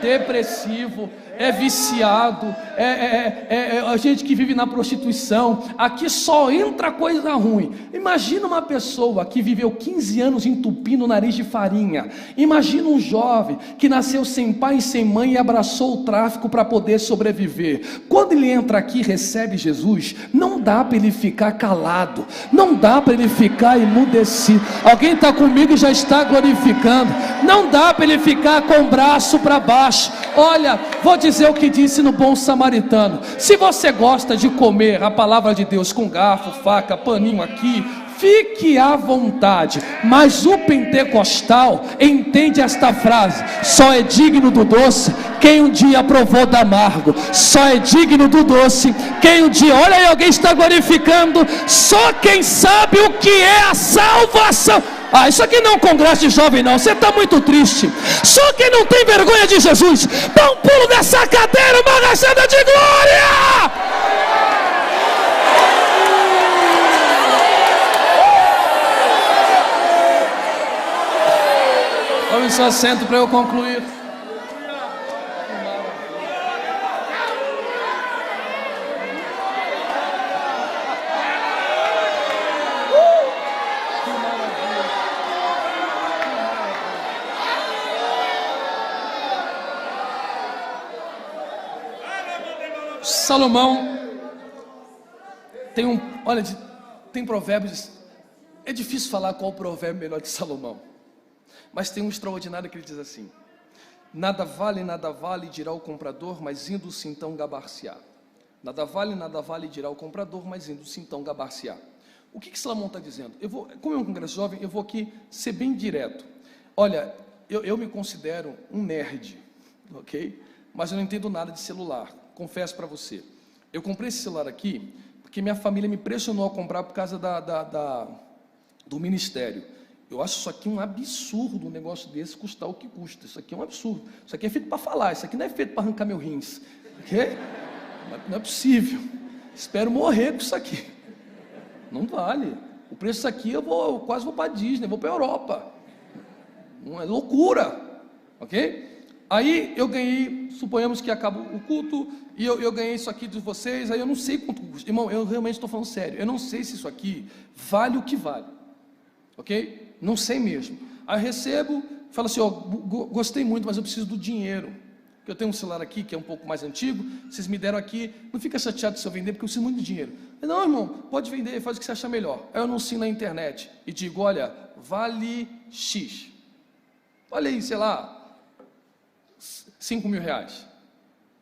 Depressivo, é viciado, é a gente que vive na prostituição. Aqui só entra coisa ruim. Imagina uma pessoa que viveu 15 anos entupindo o nariz de farinha. Imagina um jovem que nasceu sem pai e sem mãe e abraçou o tráfico para poder sobreviver. Quando ele entra aqui e recebe Jesus, não dá para ele ficar calado, não dá para ele ficar emudecido. Alguém está comigo e já está glorificando. Não dá para ele ficar com o braço para baixo. Olha, vou dizer o que disse no Bom Samaritano: se você gosta de comer a palavra de Deus com garfo, faca, paninho aqui, fique à vontade. Mas o pentecostal entende esta frase: só é digno do doce quem um dia provou do amargo. Só é digno do doce quem um dia, olha aí, alguém está glorificando, só quem sabe o que é a salvação. Isso aqui não é um congresso de jovem não, você está muito triste. Só quem não tem vergonha de Jesus, dá um pulo dessa cadeira, uma rajada de glória. Tome seu assento para eu concluir. Salomão tem provérbios. É difícil falar qual o provérbio melhor de Salomão, mas tem um extraordinário que ele diz assim: nada vale, dirá o comprador, mas indo-se então gabar-se-á. Nada vale, dirá o comprador, mas indo-se então gabar-se-á. O que Salomão está dizendo? Como é um congresso jovem, eu vou aqui ser bem direto. Olha, eu me considero um nerd, ok? Mas eu não entendo nada de celular. Confesso para você, eu comprei esse celular aqui porque minha família me pressionou a comprar por causa do ministério. Eu acho isso aqui um absurdo, um negócio desse custar o que custa. Isso aqui é um absurdo. Isso aqui é feito para falar, isso aqui não é feito para arrancar meu rins, ok? Não é possível. Espero morrer com isso aqui. Não vale. O preço disso aqui eu quase vou para a Disney, vou para a Europa. Não é loucura, ok? Aí eu ganhei, suponhamos que acaba o culto, e eu ganhei isso aqui de vocês. Aí eu não sei quanto custa. Irmão, eu realmente estou falando sério. Eu não sei se isso aqui vale o que vale, ok? Não sei mesmo. Aí eu recebo, falo assim: gostei muito, mas eu preciso do dinheiro. Eu tenho um celular aqui que é um pouco mais antigo, vocês me deram aqui, não fica chateado se eu vender, porque eu preciso muito de dinheiro. Não, irmão, pode vender, faz o que você achar melhor. Aí eu anuncio na internet e digo: olha, vale X. Olha aí, sei lá, 5 mil reais.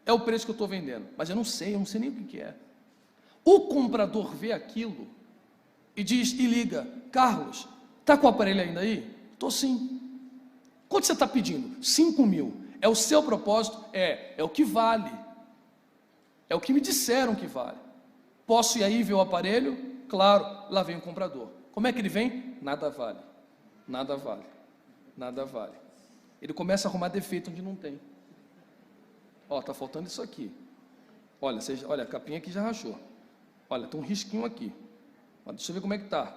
É o preço que eu estou vendendo, mas eu não sei nem o que é. O comprador vê aquilo e diz, e liga: Carlos, está com o aparelho ainda aí? Estou sim. Quanto você está pedindo? 5 mil. É o seu propósito? É o que vale. É o que me disseram que vale. Posso ir aí ver o aparelho? Claro, lá vem o comprador. Como é que ele vem? Nada vale. Nada vale. Nada vale. Ele começa a arrumar defeito onde não tem. Ó, está faltando isso aqui. Olha, olha, a capinha aqui já rachou. Olha, tem um risquinho aqui. Mas deixa eu ver como é que está.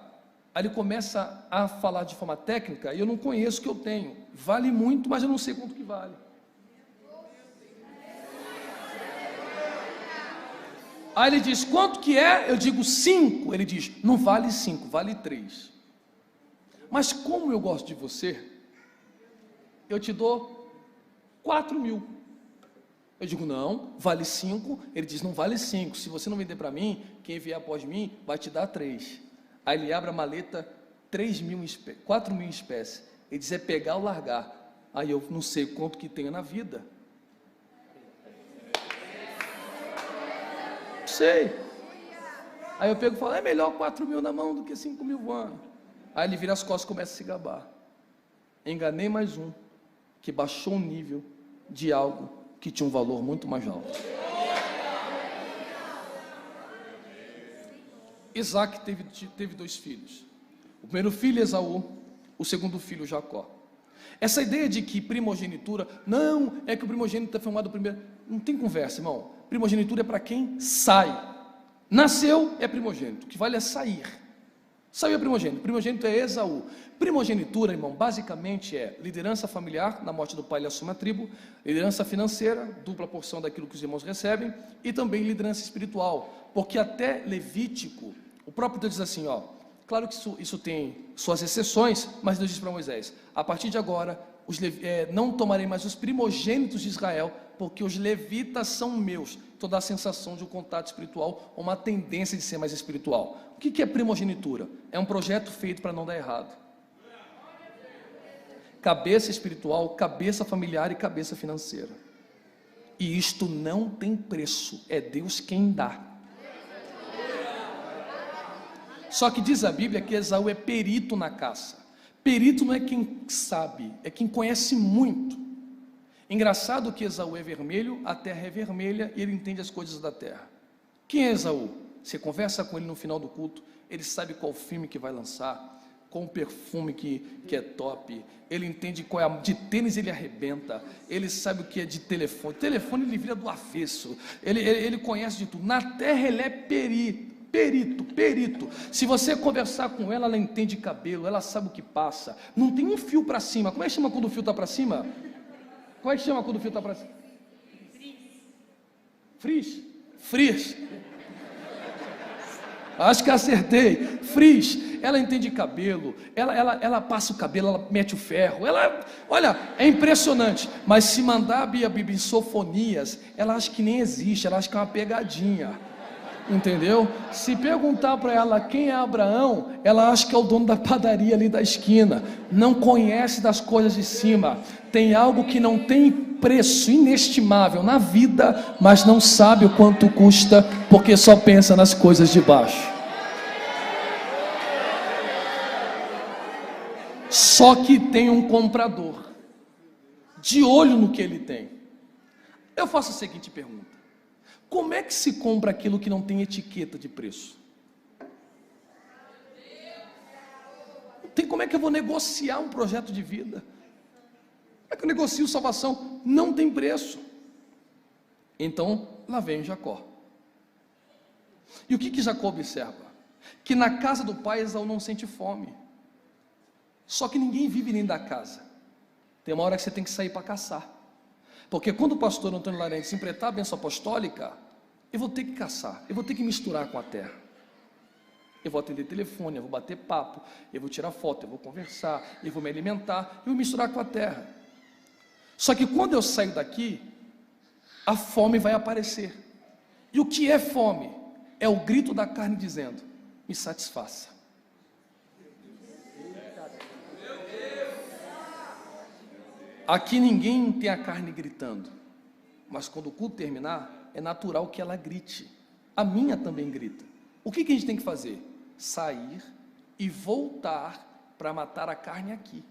Aí ele começa a falar de forma técnica e eu não conheço o que eu tenho. Vale muito, mas eu não sei quanto que vale. Aí ele diz, quanto que é? Eu digo 5. Ele diz, não vale 5, vale 3. Mas como eu gosto de você, eu te dou 4 mil. Eu digo, não, vale 5. Ele diz, não vale 5. Se você não vender para mim, quem vier após mim vai te dar 3. Aí ele abre a maleta, 4 mil espécies. Ele diz, é pegar ou largar. Aí eu não sei quanto que tenho na vida. Sei. Aí eu pego e falo, é melhor 4 mil na mão do que 5 mil voando. Aí ele vira as costas e começa a se gabar. Enganei mais um, que baixou o nível de algo que tinha um valor muito mais alto. Isaac teve 2 filhos. O primeiro filho, Esaú. O segundo filho, Jacó. Essa ideia de que primogenitura, não, é que o primogênito é formado primeiro. Não tem conversa, irmão. Primogenitura é para quem sai. Nasceu é primogênito, o que vale é sair. Saiu é primogênito. Primogênito é Esaú. Primogenitura, irmão, basicamente é liderança familiar. Na morte do pai ele assume a tribo. Liderança financeira, dupla porção daquilo que os irmãos recebem. E também liderança espiritual. Porque até Levítico, o próprio Deus diz assim, ó. Claro que isso tem suas exceções, mas Deus diz para Moisés, a partir de agora, não tomarei mais os primogênitos de Israel, porque os levitas são meus. Então dá a sensação de um contato espiritual, ou uma tendência de ser mais espiritual. O que é primogenitura? É um projeto feito para não dar errado. Cabeça espiritual, cabeça familiar e cabeça financeira. E isto não tem preço, é Deus quem dá. Só que diz a Bíblia que Esaú é perito na caça. Perito não é quem sabe, é quem conhece muito. Engraçado que Esaú é vermelho, a terra é vermelha e ele entende as coisas da terra. Quem é Esaú? Você conversa com ele no final do culto, ele sabe qual filme que vai lançar, qual perfume que é top, ele entende qual é de tênis ele arrebenta, ele sabe o que é de telefone, ele vira do avesso, ele conhece de tudo. Na terra ele é perito. Se você conversar com ela, ela entende cabelo, ela sabe o que passa. Não tem um fio para cima. Como é que chama quando o fio está para cima? Como é que chama quando o fio está para cima? Frizz. Acho que acertei. Frizz. Ela entende cabelo. Ela passa o cabelo, ela mete o ferro. Olha, é impressionante. Mas se mandar a Bíblia em sofonias, ela acha que nem existe. Ela acha que é uma pegadinha. Entendeu? Se perguntar para ela quem é Abraão, ela acha que é o dono da padaria ali da esquina. Não conhece das coisas de cima. Tem algo que não tem preço, inestimável na vida, mas não sabe o quanto custa, porque só pensa nas coisas de baixo. Só que tem um comprador, de olho no que ele tem. Eu faço a seguinte pergunta: como é que se compra aquilo que não tem etiqueta de preço? Como é que eu vou negociar um projeto de vida? Como é que eu negocio salvação? Não tem preço. Então, lá vem Jacó. E o que Jacó observa? Que na casa do pai Esaú não sente fome. Só que ninguém vive nem da casa. Tem uma hora que você tem que sair para caçar. Porque quando o pastor Antônio Larente se empreitar a bênção apostólica, eu vou ter que caçar, eu vou ter que misturar com a terra. Eu vou atender telefone, eu vou bater papo, eu vou tirar foto, eu vou conversar, eu vou me alimentar, eu vou misturar com a terra. Só que quando eu saio daqui, a fome vai aparecer. E o que é fome? É o grito da carne dizendo: me satisfaça. Aqui ninguém tem a carne gritando, mas quando o culto terminar, é natural que ela grite. a minha também grita. O que a gente tem que fazer? Sair e voltar para matar a carne aqui.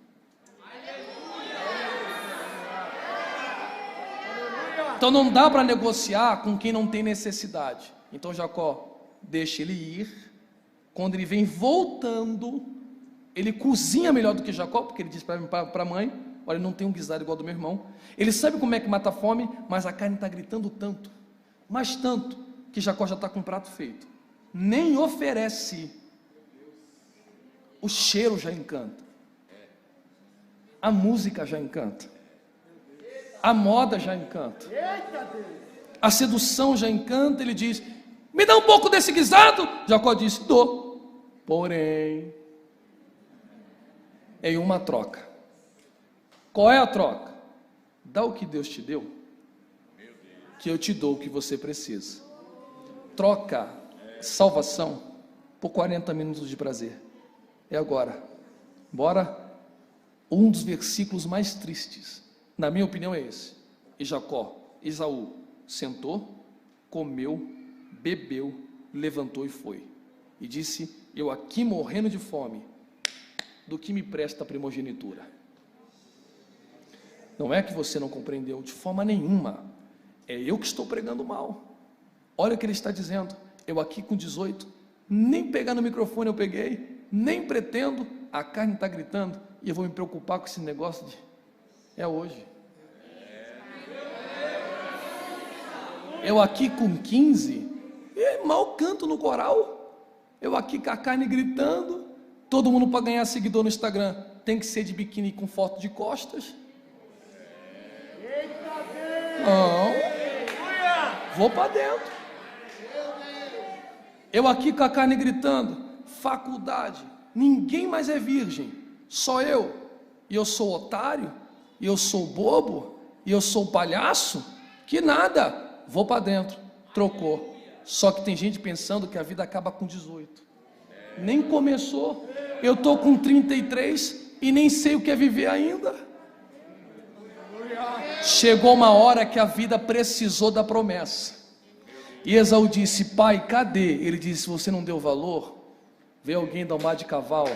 Então não dá para negociar com quem não tem necessidade. Então Jacó deixa ele ir. Quando ele vem voltando, ele cozinha melhor do que Jacó, porque ele diz para a mãe: olha, não tem um guisado igual do meu irmão. Ele sabe como é que mata a fome, mas a carne está gritando tanto, mas tanto, que Jacó já está com o prato feito. Nem oferece. O cheiro já encanta. A música já encanta. A moda já encanta. A sedução já encanta. Ele diz: me dá um pouco desse guisado. Jacó disse: dou. Porém, em uma troca. Qual é a troca? Dá o que Deus te deu, que eu te dou o que você precisa. Troca salvação por 40 minutos de prazer. É agora. Bora? Um dos versículos mais tristes, na minha opinião, é esse. E Jacó, Esaú, sentou, comeu, bebeu, levantou e foi. E disse: eu aqui morrendo de fome, do que me presta a primogenitura? Não é que você não compreendeu de forma nenhuma, é eu que estou pregando mal. Olha o que ele está dizendo. Eu aqui com 18, nem pegar no microfone eu peguei, nem pretendo, a carne está gritando, e eu vou me preocupar com esse negócio de... é hoje. Eu aqui com 15, mal canto no coral. Eu aqui com a carne gritando. Todo mundo para ganhar seguidor no Instagram tem que ser de biquíni com foto de costas. Não, vou para dentro. Eu aqui com a carne gritando, faculdade, ninguém mais é virgem, só eu. E eu sou otário, e eu sou bobo, e eu sou palhaço, que nada, vou para dentro. Trocou. Só que tem gente pensando que a vida acaba com 18. Nem começou. Eu estou com 33 e nem sei o que é viver ainda. Chegou uma hora que a vida precisou da promessa. E Esaú disse: pai, cadê? Ele disse: você não deu valor? Vê alguém domar de cavalo.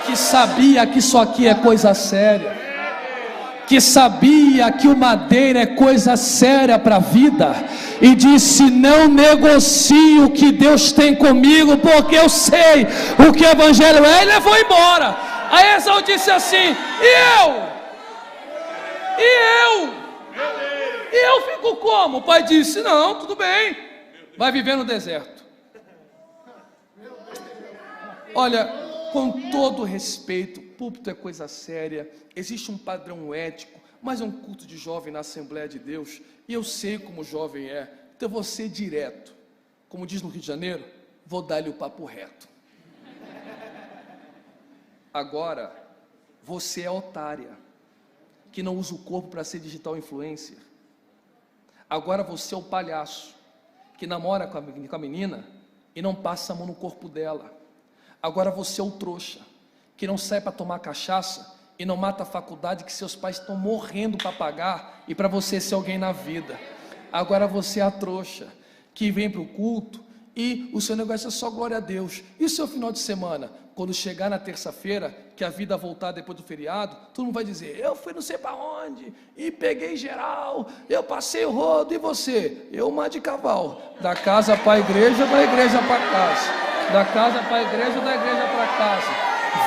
Que sabia que isso aqui é coisa séria. Que sabia que o madeira é coisa séria para a vida, e disse: não negocio o que Deus tem comigo, porque eu sei o que o evangelho é. E levou embora. Aí Esaú disse assim: e eu fico como? O pai disse: não, tudo bem, vai viver no deserto. Olha, com todo respeito, púlpito é coisa séria, existe um padrão ético, mas é um culto de jovem na Assembleia de Deus, e eu sei como jovem é, então eu vou ser direto, como diz no Rio de Janeiro, vou dar-lhe o papo reto. Agora, você é otária, que não usa o corpo para ser digital influencer. Agora você é o palhaço, que namora com a menina e não passa a mão no corpo dela. Agora você é o trouxa, que não sai para tomar cachaça e não mata a faculdade que seus pais estão morrendo para pagar e para você ser alguém na vida. Agora você é a trouxa, que vem para o culto e o seu negócio é só glória a Deus. E o seu final de semana? Quando chegar na terça-feira, que a vida voltar depois do feriado, todo mundo vai dizer: eu fui não sei para onde, e peguei geral, eu passei o rodo, e você? Eu uma de cavalo, da casa para a igreja, da igreja para casa, da casa para a igreja, da igreja para casa.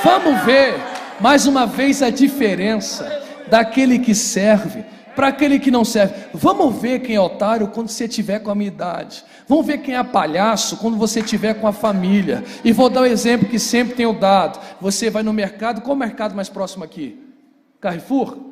Vamos ver, mais uma vez, a diferença daquele que serve para aquele que não serve. Vamos ver quem é otário quando você tiver com a minha idade. Vamos ver quem é palhaço quando você tiver com a família. E vou dar o exemplo que sempre tenho dado. Você vai no mercado, qual é o mercado mais próximo aqui? Carrefour?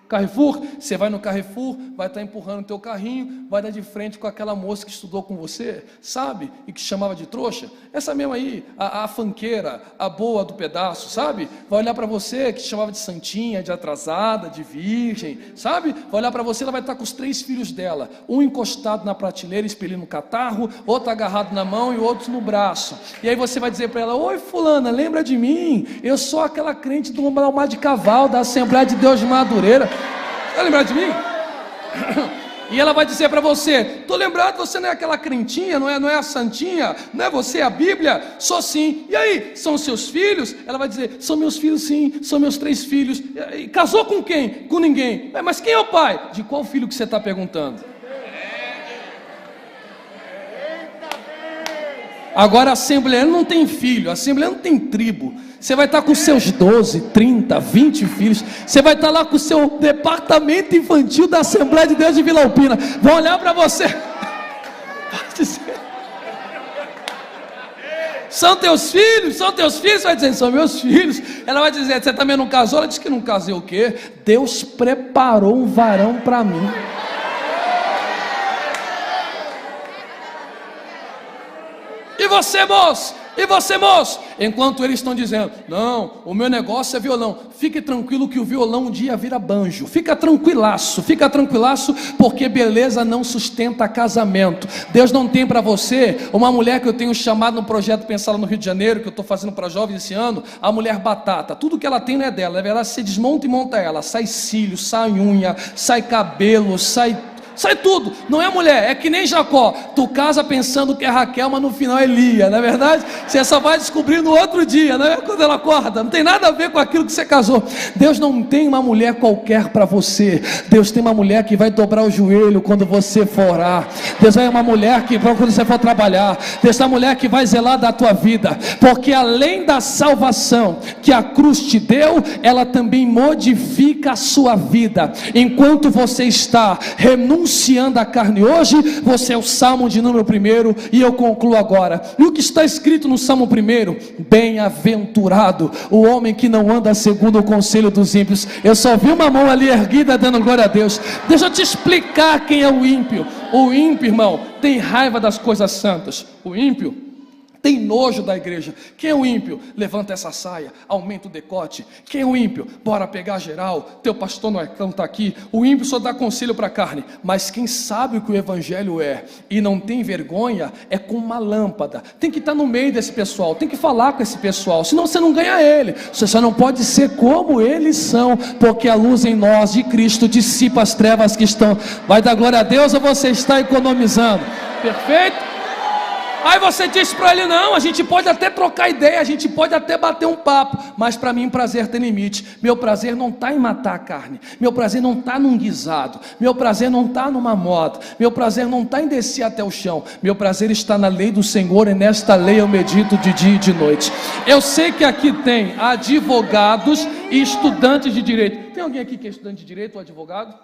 Carrefour, você vai no Carrefour, vai estar empurrando o teu carrinho, vai dar de frente com aquela moça que estudou com você, sabe? E que chamava de trouxa. Essa mesma aí, a fanqueira, a boa do pedaço, sabe? Vai olhar para você, que te chamava de santinha, de atrasada, de virgem, sabe? Vai olhar para você, ela vai estar com os 3 filhos dela, um encostado na prateleira, espelhando o catarro, outro agarrado na mão e outro no braço. E aí você vai dizer para ela: oi fulana, lembra de mim? Eu sou aquela crente do Almar de Cavalo, da Assembleia de Deus de Madureira. Vai lembrar de mim? E ela vai dizer para você: tô lembrado, você não é aquela crentinha, não é a santinha, não é você a Bíblia? Sou sim. E aí, são seus filhos? Ela vai dizer: são meus filhos sim, são meus 3 filhos. E casou com quem? Com ninguém. Mas quem é o pai? De qual filho que você está perguntando? Agora a Assembleia não tem filho, a Assembleia não tem tribo. Você vai estar com seus 12, 30, 20 filhos. Você vai estar lá com o seu departamento infantil da Assembleia de Deus de Vila Alpina. Vão olhar para você. São teus filhos? São teus filhos? Você vai dizer: são meus filhos. Ela vai dizer: você também não casou? Ela diz que não casei. O quê? Deus preparou um varão para mim. E você, moço? E você, moço? Enquanto eles estão dizendo: não, o meu negócio é violão. Fique tranquilo que o violão um dia vira banjo. Fica tranquilaço, porque beleza não sustenta casamento. Deus não tem para você uma mulher que eu tenho chamado no projeto Pensar no Rio de Janeiro, que eu estou fazendo para jovens esse ano, a mulher batata. Tudo que ela tem não é dela, na verdade você desmonta e monta ela. Sai cílio, sai unha, sai cabelo, sai tudo. Não é mulher, é que nem Jacó. Tu casa pensando que é Raquel, mas no final é Lia, não é verdade? Você só vai descobrir no outro dia, não é? Quando ela acorda, não tem nada a ver com aquilo que você casou. Deus não tem uma mulher qualquer para você. Deus tem uma mulher que vai dobrar o joelho quando você for orar. Deus tem uma mulher que quando você for trabalhar. Deus tem uma mulher que vai zelar da tua vida, porque além da salvação que a cruz te deu, ela também modifica a sua vida. Enquanto você está renunciando a carne hoje, você é o Salmo de número 1, e eu concluo agora. E o que está escrito no Salmo 1? Bem-aventurado o homem que não anda segundo o conselho dos ímpios. Eu só vi uma mão ali erguida dando glória a Deus. Deixa eu te explicar quem é o ímpio. O ímpio, irmão, tem raiva das coisas santas. O ímpio tem nojo da igreja. Quem é o ímpio? Levanta essa saia, aumenta o decote. Quem é o ímpio? Bora pegar geral, teu pastor Noecão está aqui. O ímpio só dá conselho para a carne, mas quem sabe o que o evangelho é e não tem vergonha, é com uma lâmpada. Tem que estar no meio desse pessoal, tem que falar com esse pessoal, senão você não ganha ele. Você só não pode ser como eles são, porque a luz em nós de Cristo dissipa as trevas que estão. Vai dar glória a Deus ou você está economizando? Perfeito? Aí você diz para ele: não, a gente pode até trocar ideia, a gente pode até bater um papo, mas para mim prazer tem limite. Meu prazer não está em matar a carne, meu prazer não está num guisado, meu prazer não está numa moda, meu prazer não está em descer até o chão, meu prazer está na lei do Senhor, e nesta lei eu medito de dia e de noite. Eu sei que aqui tem advogados e estudantes de direito. Tem alguém aqui que é estudante de direito ou advogado?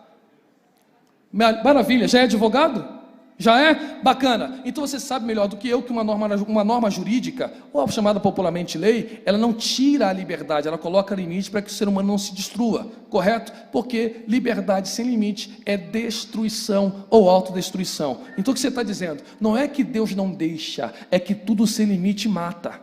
Maravilha, já é advogado? Já é? Bacana. Então você sabe melhor do que eu que uma norma jurídica, ou chamada popularmente lei, ela não tira a liberdade, ela coloca limite para que o ser humano não se destrua, correto? Porque liberdade sem limite é destruição ou autodestruição. Então o que você está dizendo? Não é que Deus não deixa, é que tudo sem limite mata.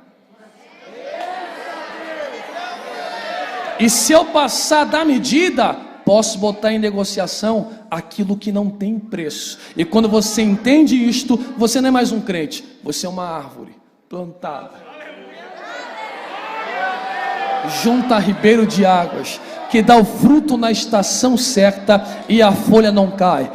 E se eu passar da medida, posso botar em negociação aquilo que não tem preço. E quando você entende isto, você não é mais um crente, você é uma árvore plantada junto a ribeiro de águas, que dá o fruto na estação certa e a folha não cai.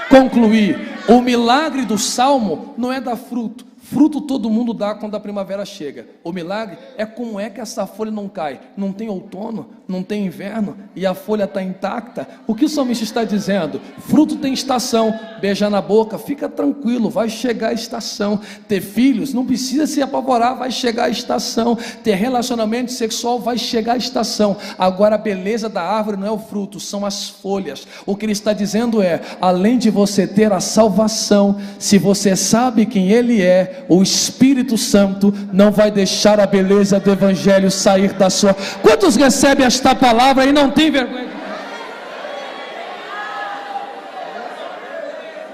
Concluir, o milagre do Salmo não é dar fruto. Fruto todo mundo dá quando a primavera chega. O milagre é como é que essa folha não cai. Não tem outono, não tem inverno e a folha está intacta. O que o salmista está dizendo? Fruto tem estação. Beijar na boca, fica tranquilo, vai chegar a estação. Ter filhos, não precisa se apavorar, vai chegar a estação. Ter relacionamento sexual, vai chegar a estação. Agora a beleza da árvore não é o fruto, são as folhas. O que ele está dizendo é, além de você ter a salvação, se você sabe quem ele é, o Espírito Santo não vai deixar a beleza do Evangelho sair da sua. Quantos recebem esta palavra e não tem vergonha?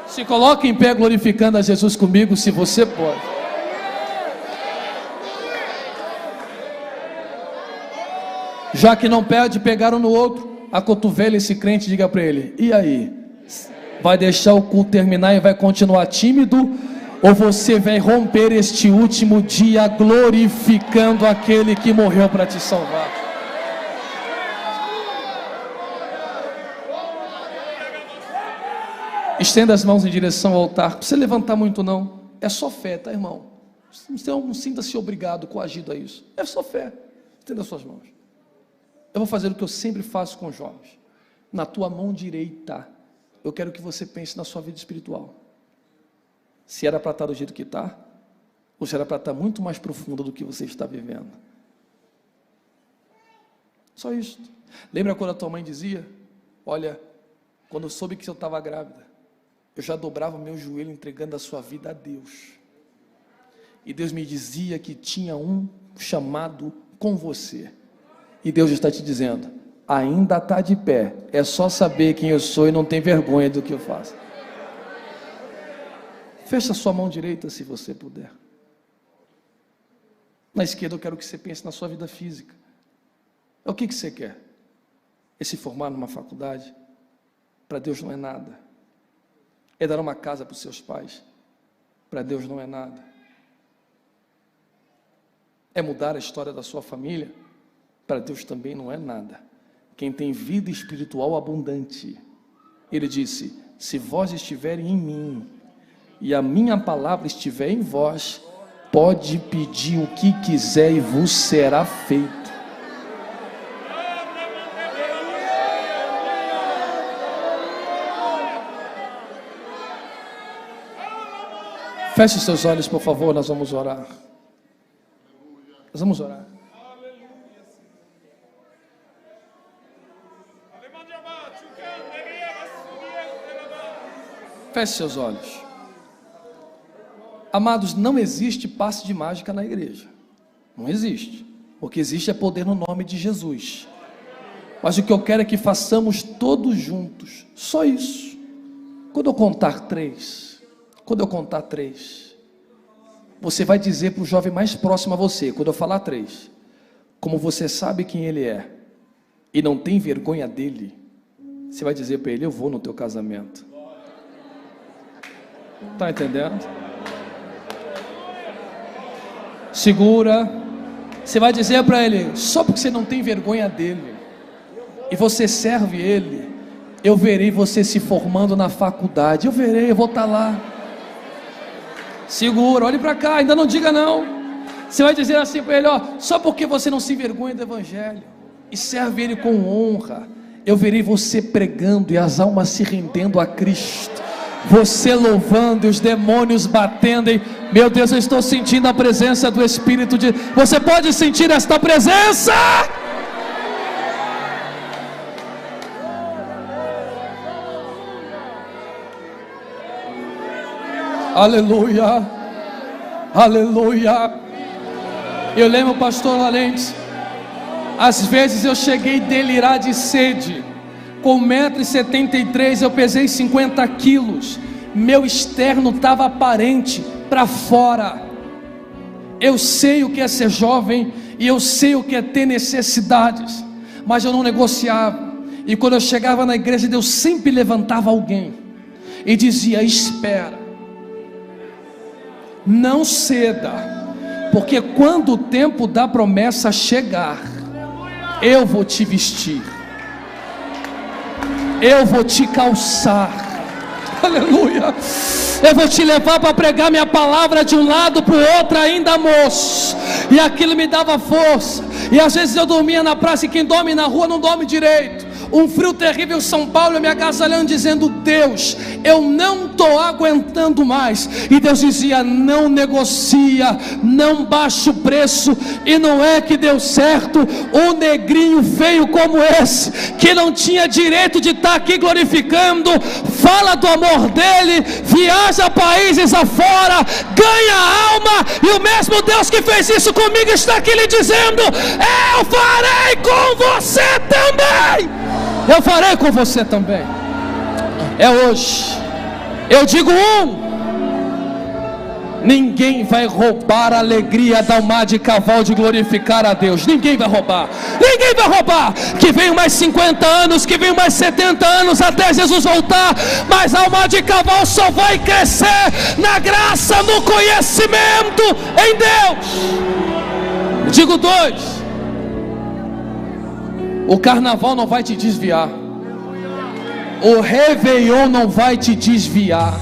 Se coloque em pé glorificando a Jesus comigo, se você pode. Já que não pede, pegaram no outro, a cotovela esse crente, diga para ele: e aí? Vai deixar o culto terminar e vai continuar tímido? Ou você vai romper este último dia glorificando aquele que morreu para te salvar? Estenda as mãos em direção ao altar. Não precisa levantar muito não. É só fé, tá, irmão? Não sinta-se obrigado, coagido a isso. É só fé. Estenda as suas mãos. Eu vou fazer o que eu sempre faço com os jovens. Na tua mão direita, eu quero que você pense na sua vida espiritual. Se era para estar do jeito que está, ou se era para estar muito mais profunda do que você está vivendo. Só isso. Lembra quando a tua mãe dizia: olha, quando eu soube que eu estava grávida, eu já dobrava o meu joelho entregando a sua vida a Deus. E Deus me dizia que tinha um chamado com você. E Deus está te dizendo: ainda está de pé. É só saber quem eu sou e não tem vergonha do que eu faço. Fecha sua mão direita se você puder. Na esquerda eu quero que você pense na sua vida física. O que você quer? É se formar numa faculdade? Para Deus não é nada. É dar uma casa para os seus pais? Para Deus não é nada. É mudar a história da sua família? Para Deus também não é nada. Quem tem vida espiritual abundante, Ele disse: se vós estiverem em mim e a minha palavra estiver em vós, pode pedir o que quiser e vos será feito. Feche os seus olhos, por favor, nós vamos orar. Nós vamos orar. Feche seus olhos. Amados, não existe passe de mágica na igreja. Não existe. O que existe é poder no nome de Jesus. Mas o que eu quero é que façamos todos juntos. Só isso. Quando eu contar três, você vai dizer para o jovem mais próximo a você, quando eu falar três, como você sabe quem ele é e não tem vergonha dele, você vai dizer para ele: eu vou no teu casamento. Está entendendo? Segura. Você vai dizer para ele: só porque você não tem vergonha dele e você serve ele, eu verei você se formando na faculdade. Eu vou estar lá. Segura, olhe para cá, ainda não diga não. Você vai dizer assim para ele: ó, só porque você não se envergonha do evangelho e serve ele com honra, eu verei você pregando e as almas se rendendo a Cristo, você louvando e os demônios batendo. Meu Deus, eu estou sentindo a presença do Espírito de... Você pode sentir esta presença? Aleluia, aleluia. Eu lembro, pastor Valente, às vezes eu cheguei a delirar de sede. Com 1,73 m eu pesei 50 quilos. Meu externo estava aparente para fora. Eu sei o que é ser jovem e eu sei o que é ter necessidades, mas eu não negociava. E quando eu chegava na igreja, Deus sempre levantava alguém e dizia: espera, não ceda, porque quando o tempo da promessa chegar, eu vou te vestir, eu vou te calçar, aleluia, eu vou te levar para pregar minha palavra de um lado para o outro ainda moço. E aquilo me dava força. E às vezes eu dormia na praça, e quem dorme na rua não dorme direito. Um frio terrível em São Paulo, eu me agasalhando, dizendo: Deus, eu não estou aguentando mais. E Deus dizia: não negocia, não baixa o preço. E não é que deu certo um negrinho feio como esse, que não tinha direito de estar aqui glorificando, fala do amor dele, viaja países afora, ganha alma, e o mesmo Deus que fez isso comigo está aqui lhe dizendo: eu farei com você também. Eu farei com você também. É hoje. Eu digo ninguém vai roubar a alegria da alma de cavalo de glorificar a Deus. Ninguém vai roubar. Ninguém vai roubar. Que venham mais 50 anos, que venham mais 70 anos até Jesus voltar, mas a alma de cavalo só vai crescer na graça, no conhecimento em Deus. Digo 2. O carnaval não vai te desviar. O Réveillon não vai te desviar.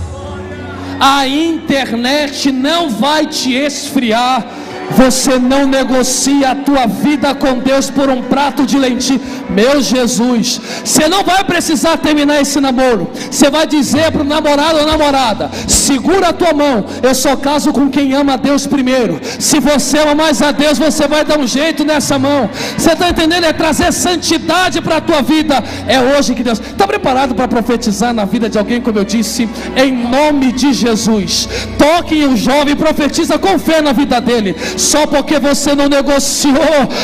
A internet não vai te esfriar. Você não negocia a tua vida com Deus por um prato de lentilha. Meu Jesus, você não vai precisar terminar esse namoro. Você vai dizer para o namorado ou namorada: segura a tua mão, eu só caso com quem ama a Deus primeiro. Se você ama mais a Deus, você vai dar um jeito nessa mão. Você está entendendo? É trazer santidade para a tua vida. É hoje que Deus está preparado para profetizar na vida de alguém, como eu disse, em nome de Jesus. Toque em um jovem, profetiza com fé na vida dele. Só porque você não negociou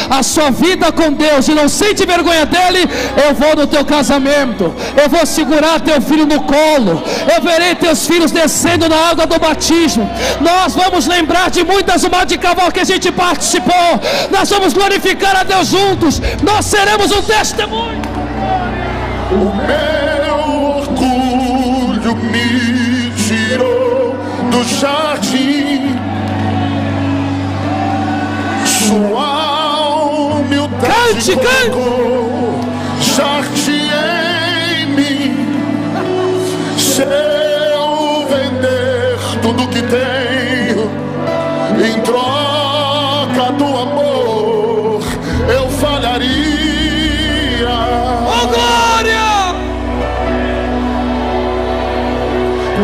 a sua vida com Deus e não sente vergonha dele, eu vou no teu casamento, eu vou segurar teu filho no colo, eu verei teus filhos descendo na água do batismo. Nós vamos lembrar de muitas umas de cavalo que a gente participou. Nós vamos glorificar a Deus juntos. Nós seremos um testemunho. O meu orgulho me tirou do jardim, sua humildade colocou jardim em mim. Se eu vender tudo que tenho em troca do amor, eu falharia. Oh, glória!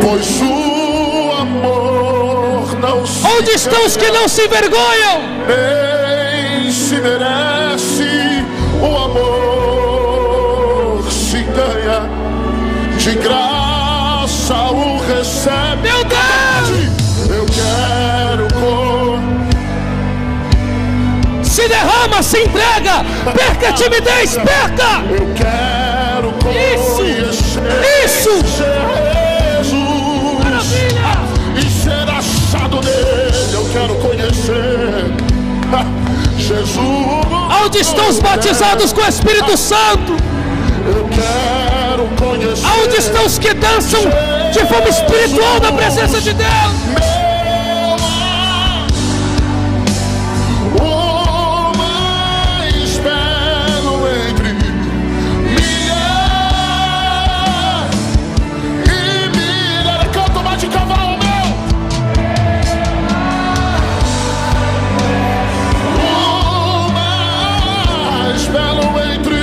Pois o amor não se Onde estão os que não se envergonham? nem se merece. O amor se ganha, de graça o recebe. Meu Deus! Eu quero se derrama, se entrega, perca a timidez, perca! Eu quero Isso! Jesus. Maravilha! E ser achado nele. Eu quero conhecer Jesus. Onde estão os batizados com o Espírito Santo? Eu quero conhecer. Onde estão os que dançam de forma espiritual na presença de Deus? O mais belo entre milhar e milhar. Canta mais de cavalo, meu. O mais belo entre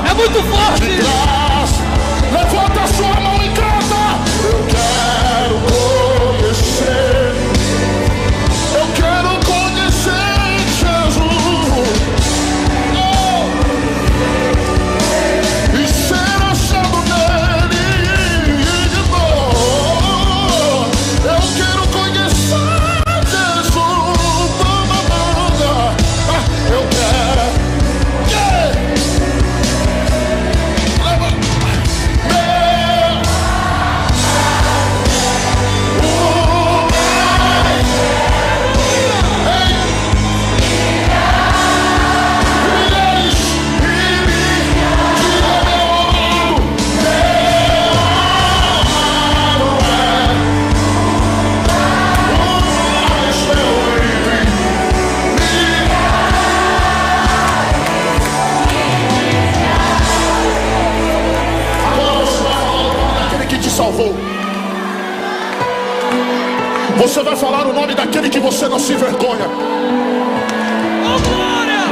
É muito forte. Levanta a sua mão e canta. Eu quero conhecer. Eu quero conhecer Jesus. E ser achado nele. Eu quero conhecer Jesus. Eu quero. Salvou. Você vai falar o nome daquele que você não se envergonha.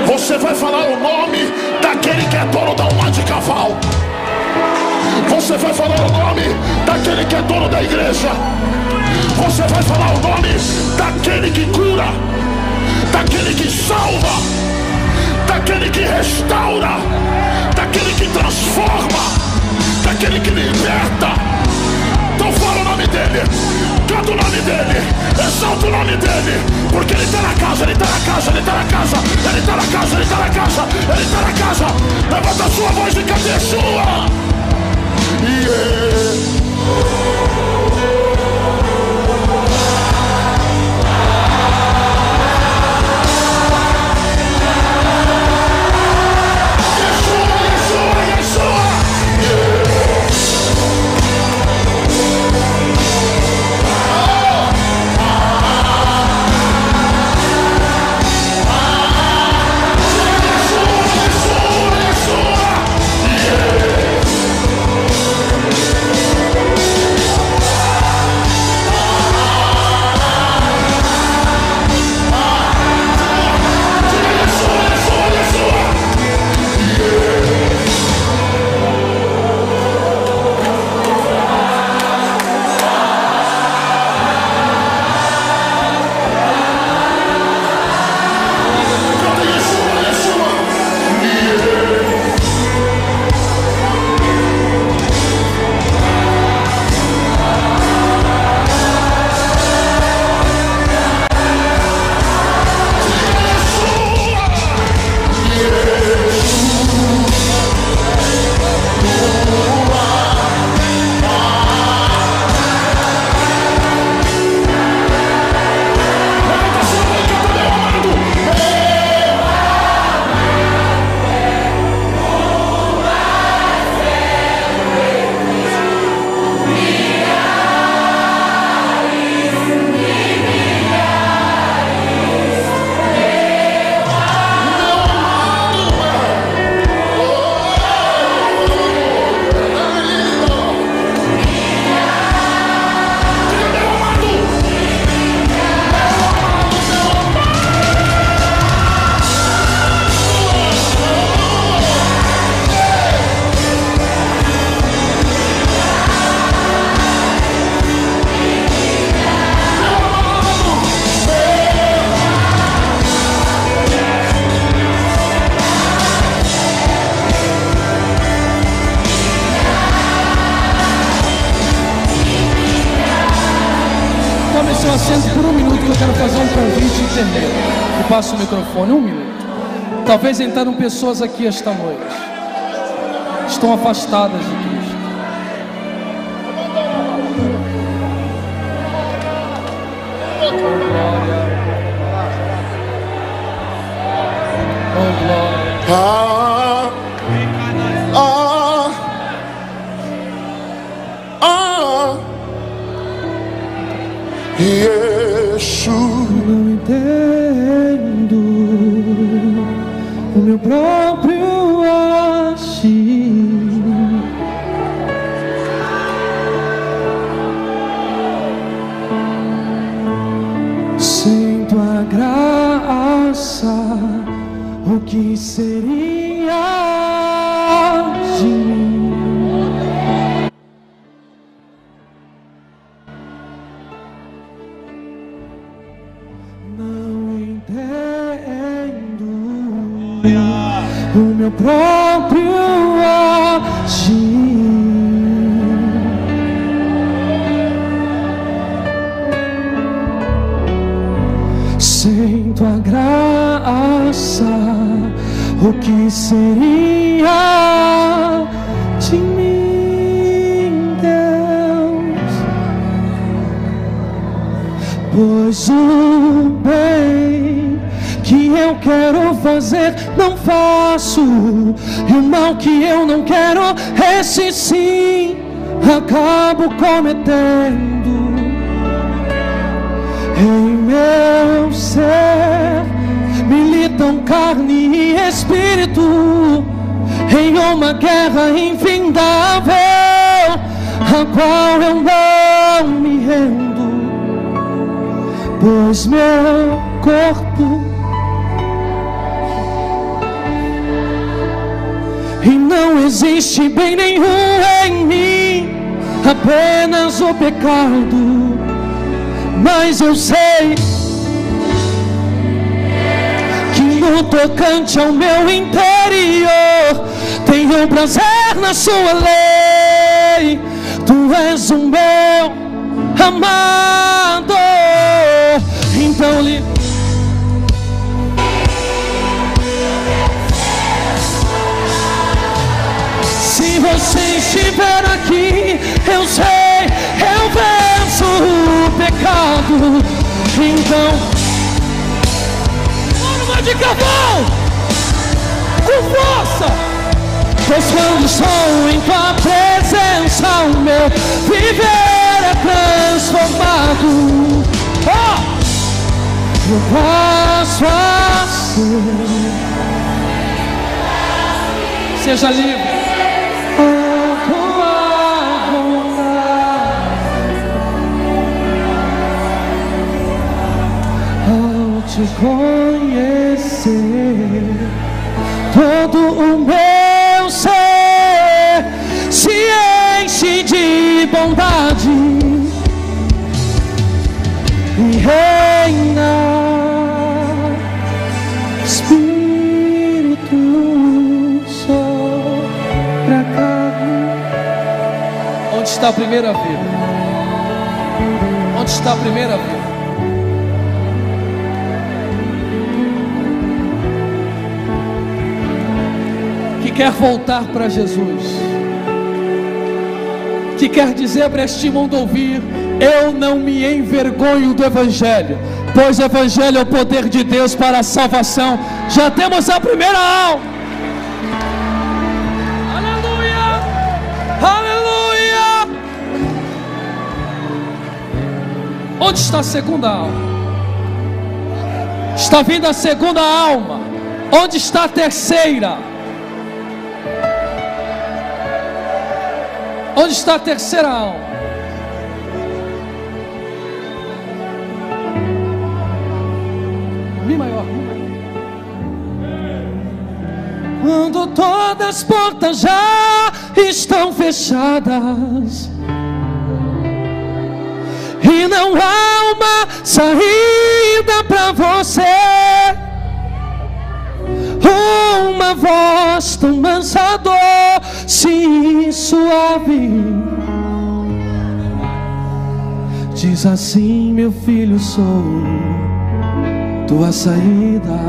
Você vai falar o nome daquele que é dono da alma de cavalo. Você vai falar o nome daquele que é dono da igreja. Você vai falar o nome daquele que cura, daquele que salva. que restaura, daquele que transforma, daquele que liberta. Então fala o nome dele, canta o nome dele, exalta o nome dele, porque ele está na casa, ele está na casa, ele está na casa, ele está na casa, ele está na casa, ele está na casa. Levanta a sua voz e cante a sua. Assente por um minuto que eu quero fazer um convite interno. Eu passo o microfone, um minuto. Talvez entraram pessoas aqui esta noite, estão afastadas de Cristo. Oh glória, oh glória. Yeshua. Não entendo o meu próprio agir. Sem tua graça, o que seria de mim? O meu próprio agir. Sem tua graça, o que seria de mim, Deus? Pois o bem que eu quero fazer não faço, e o mal que eu não quero, esse sim acabo cometendo. Em meu ser militam carne e espírito, em uma guerra infindável, a qual eu não me rendo, pois meu corpo e não existe bem nenhum em mim, apenas o pecado. Mas eu sei que no tocante ao meu interior, tenho prazer na sua lei. Tu és o meu amado. Então se você estiver aqui, eu sei, eu venço o pecado. Então de cavalo, com força, pois quando estou em tua presença, o meu viver é transformado. Eu posso assim. Seja livre. Te conhecer, todo o meu ser se enche de bondade e reina Espírito sobre a carne. Onde está a primeira vida? Onde está a primeira vida? Quer voltar para Jesus, que quer dizer para este mundo ouvir: eu não me envergonho do Evangelho, pois o Evangelho é o poder de Deus para a salvação. Já temos a primeira alma. Aleluia, aleluia. Onde está a segunda alma? Está vindo a segunda alma. Onde está a terceira? Onde está a terceira alma? Mi maior. Quando todas as portas já estão fechadas e não há uma saída para você, uma voz tão mansa, doce e suave diz assim: meu filho, sou tua saída.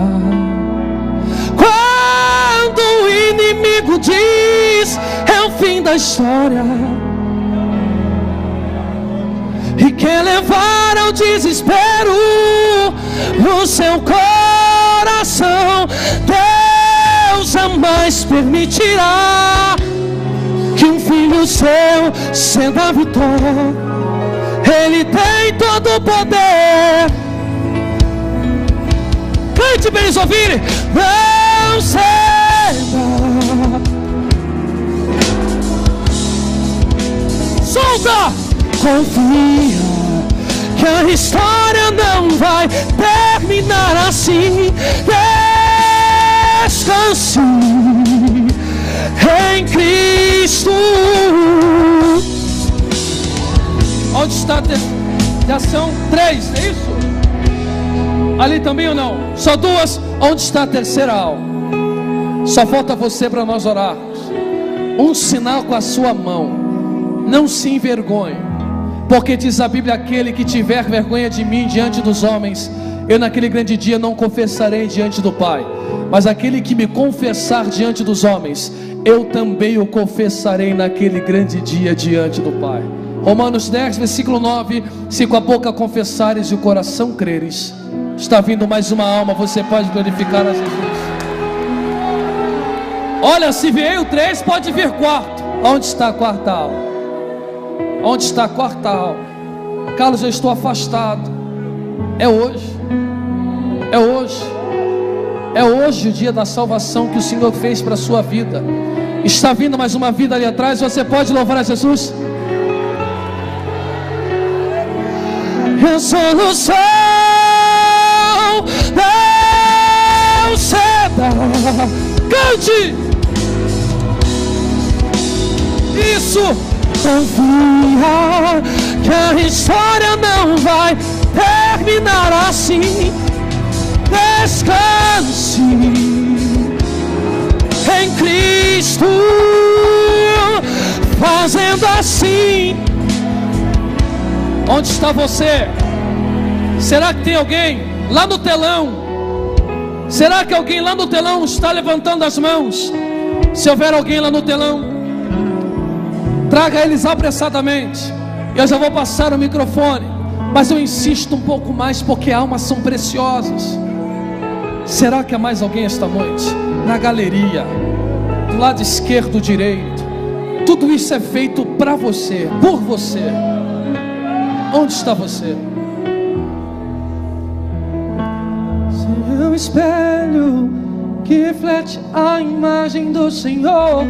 Quando o inimigo diz é o fim da história e quer levar ao desespero o seu coração, Deus jamais permitirá que um filho seu ceda a vitória. Ele tem todo o poder. Cante para eles ouvirem. Não ceda. Solta. Confia que a história não vai terminar assim. Descanse em Cristo. Onde está a ação 3, é isso? Ali também ou não? Só 2. Onde está a terceira alma? Só falta você para nós orarmos. Um sinal com a sua mão. Não se envergonhe, porque diz a Bíblia: aquele que tiver vergonha de mim diante dos homens, eu naquele grande dia não confessarei diante do Pai. Mas aquele que me confessar diante dos homens, eu também o confessarei naquele grande dia diante do Pai. Romanos 10, versículo 9: se com a boca confessares e o coração creres, está vindo mais uma alma, você pode glorificar a Jesus. Olha, se veio 3, pode vir 4. Onde está a quarta alma? Onde está a quarta alma? Carlos, eu estou afastado. É hoje. É hoje. É hoje o dia da salvação que o Senhor fez para a sua vida. Está vindo mais uma vida ali atrás. Você pode louvar a Jesus? A solução não ceda. Cante! Isso! Confia que a história não vai terminar assim. Descanse em Cristo, fazendo assim. Onde está você? Será que tem alguém lá no telão? Será que alguém lá no telão está levantando as mãos? Se houver alguém lá no telão, traga eles apressadamente. Eu já vou passar o microfone, mas eu insisto um pouco mais, porque almas são preciosas. Será que há mais alguém esta noite? Na galeria, do lado esquerdo, direito. Tudo isso é feito para você, por você. Onde está você? Seu espelho que reflete a imagem do Senhor,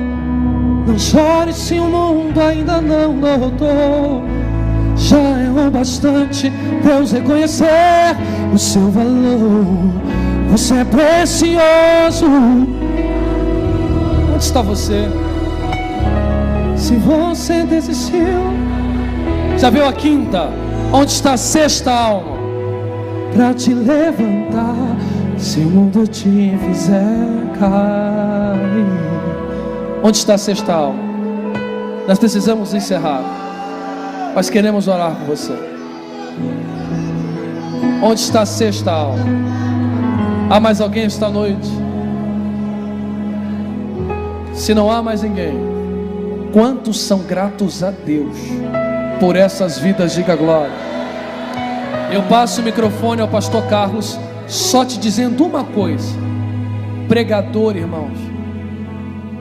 não chore se o mundo ainda não notou. Já é o bastante Deus reconhecer o seu valor. Você é precioso. Onde está você? Se você desistiu, já viu a quinta? Onde está a sexta alma? pra te levantar, se o mundo te fizer cair. Onde está a sexta alma? Nós precisamos encerrar, mas queremos orar por você. Onde está a sexta alma? Há mais alguém esta noite? Se não há mais ninguém, quantos são gratos a Deus por essas vidas? Diga glória. Eu passo o microfone ao pastor Carlos, só te dizendo uma coisa: pregador, irmãos,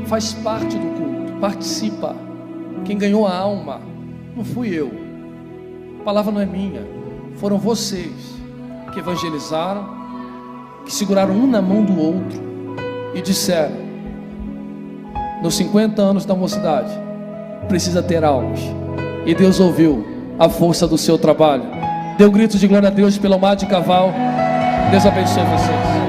faz parte do culto, participa. Quem ganhou a alma não fui eu, a palavra não é minha, foram vocês que evangelizaram, que seguraram um na mão do outro e disseram: nos 50 anos da mocidade precisa ter almas. E Deus ouviu a força do seu trabalho. Dê um grito de glória a Deus pelo mar de Caval. Deus abençoe vocês.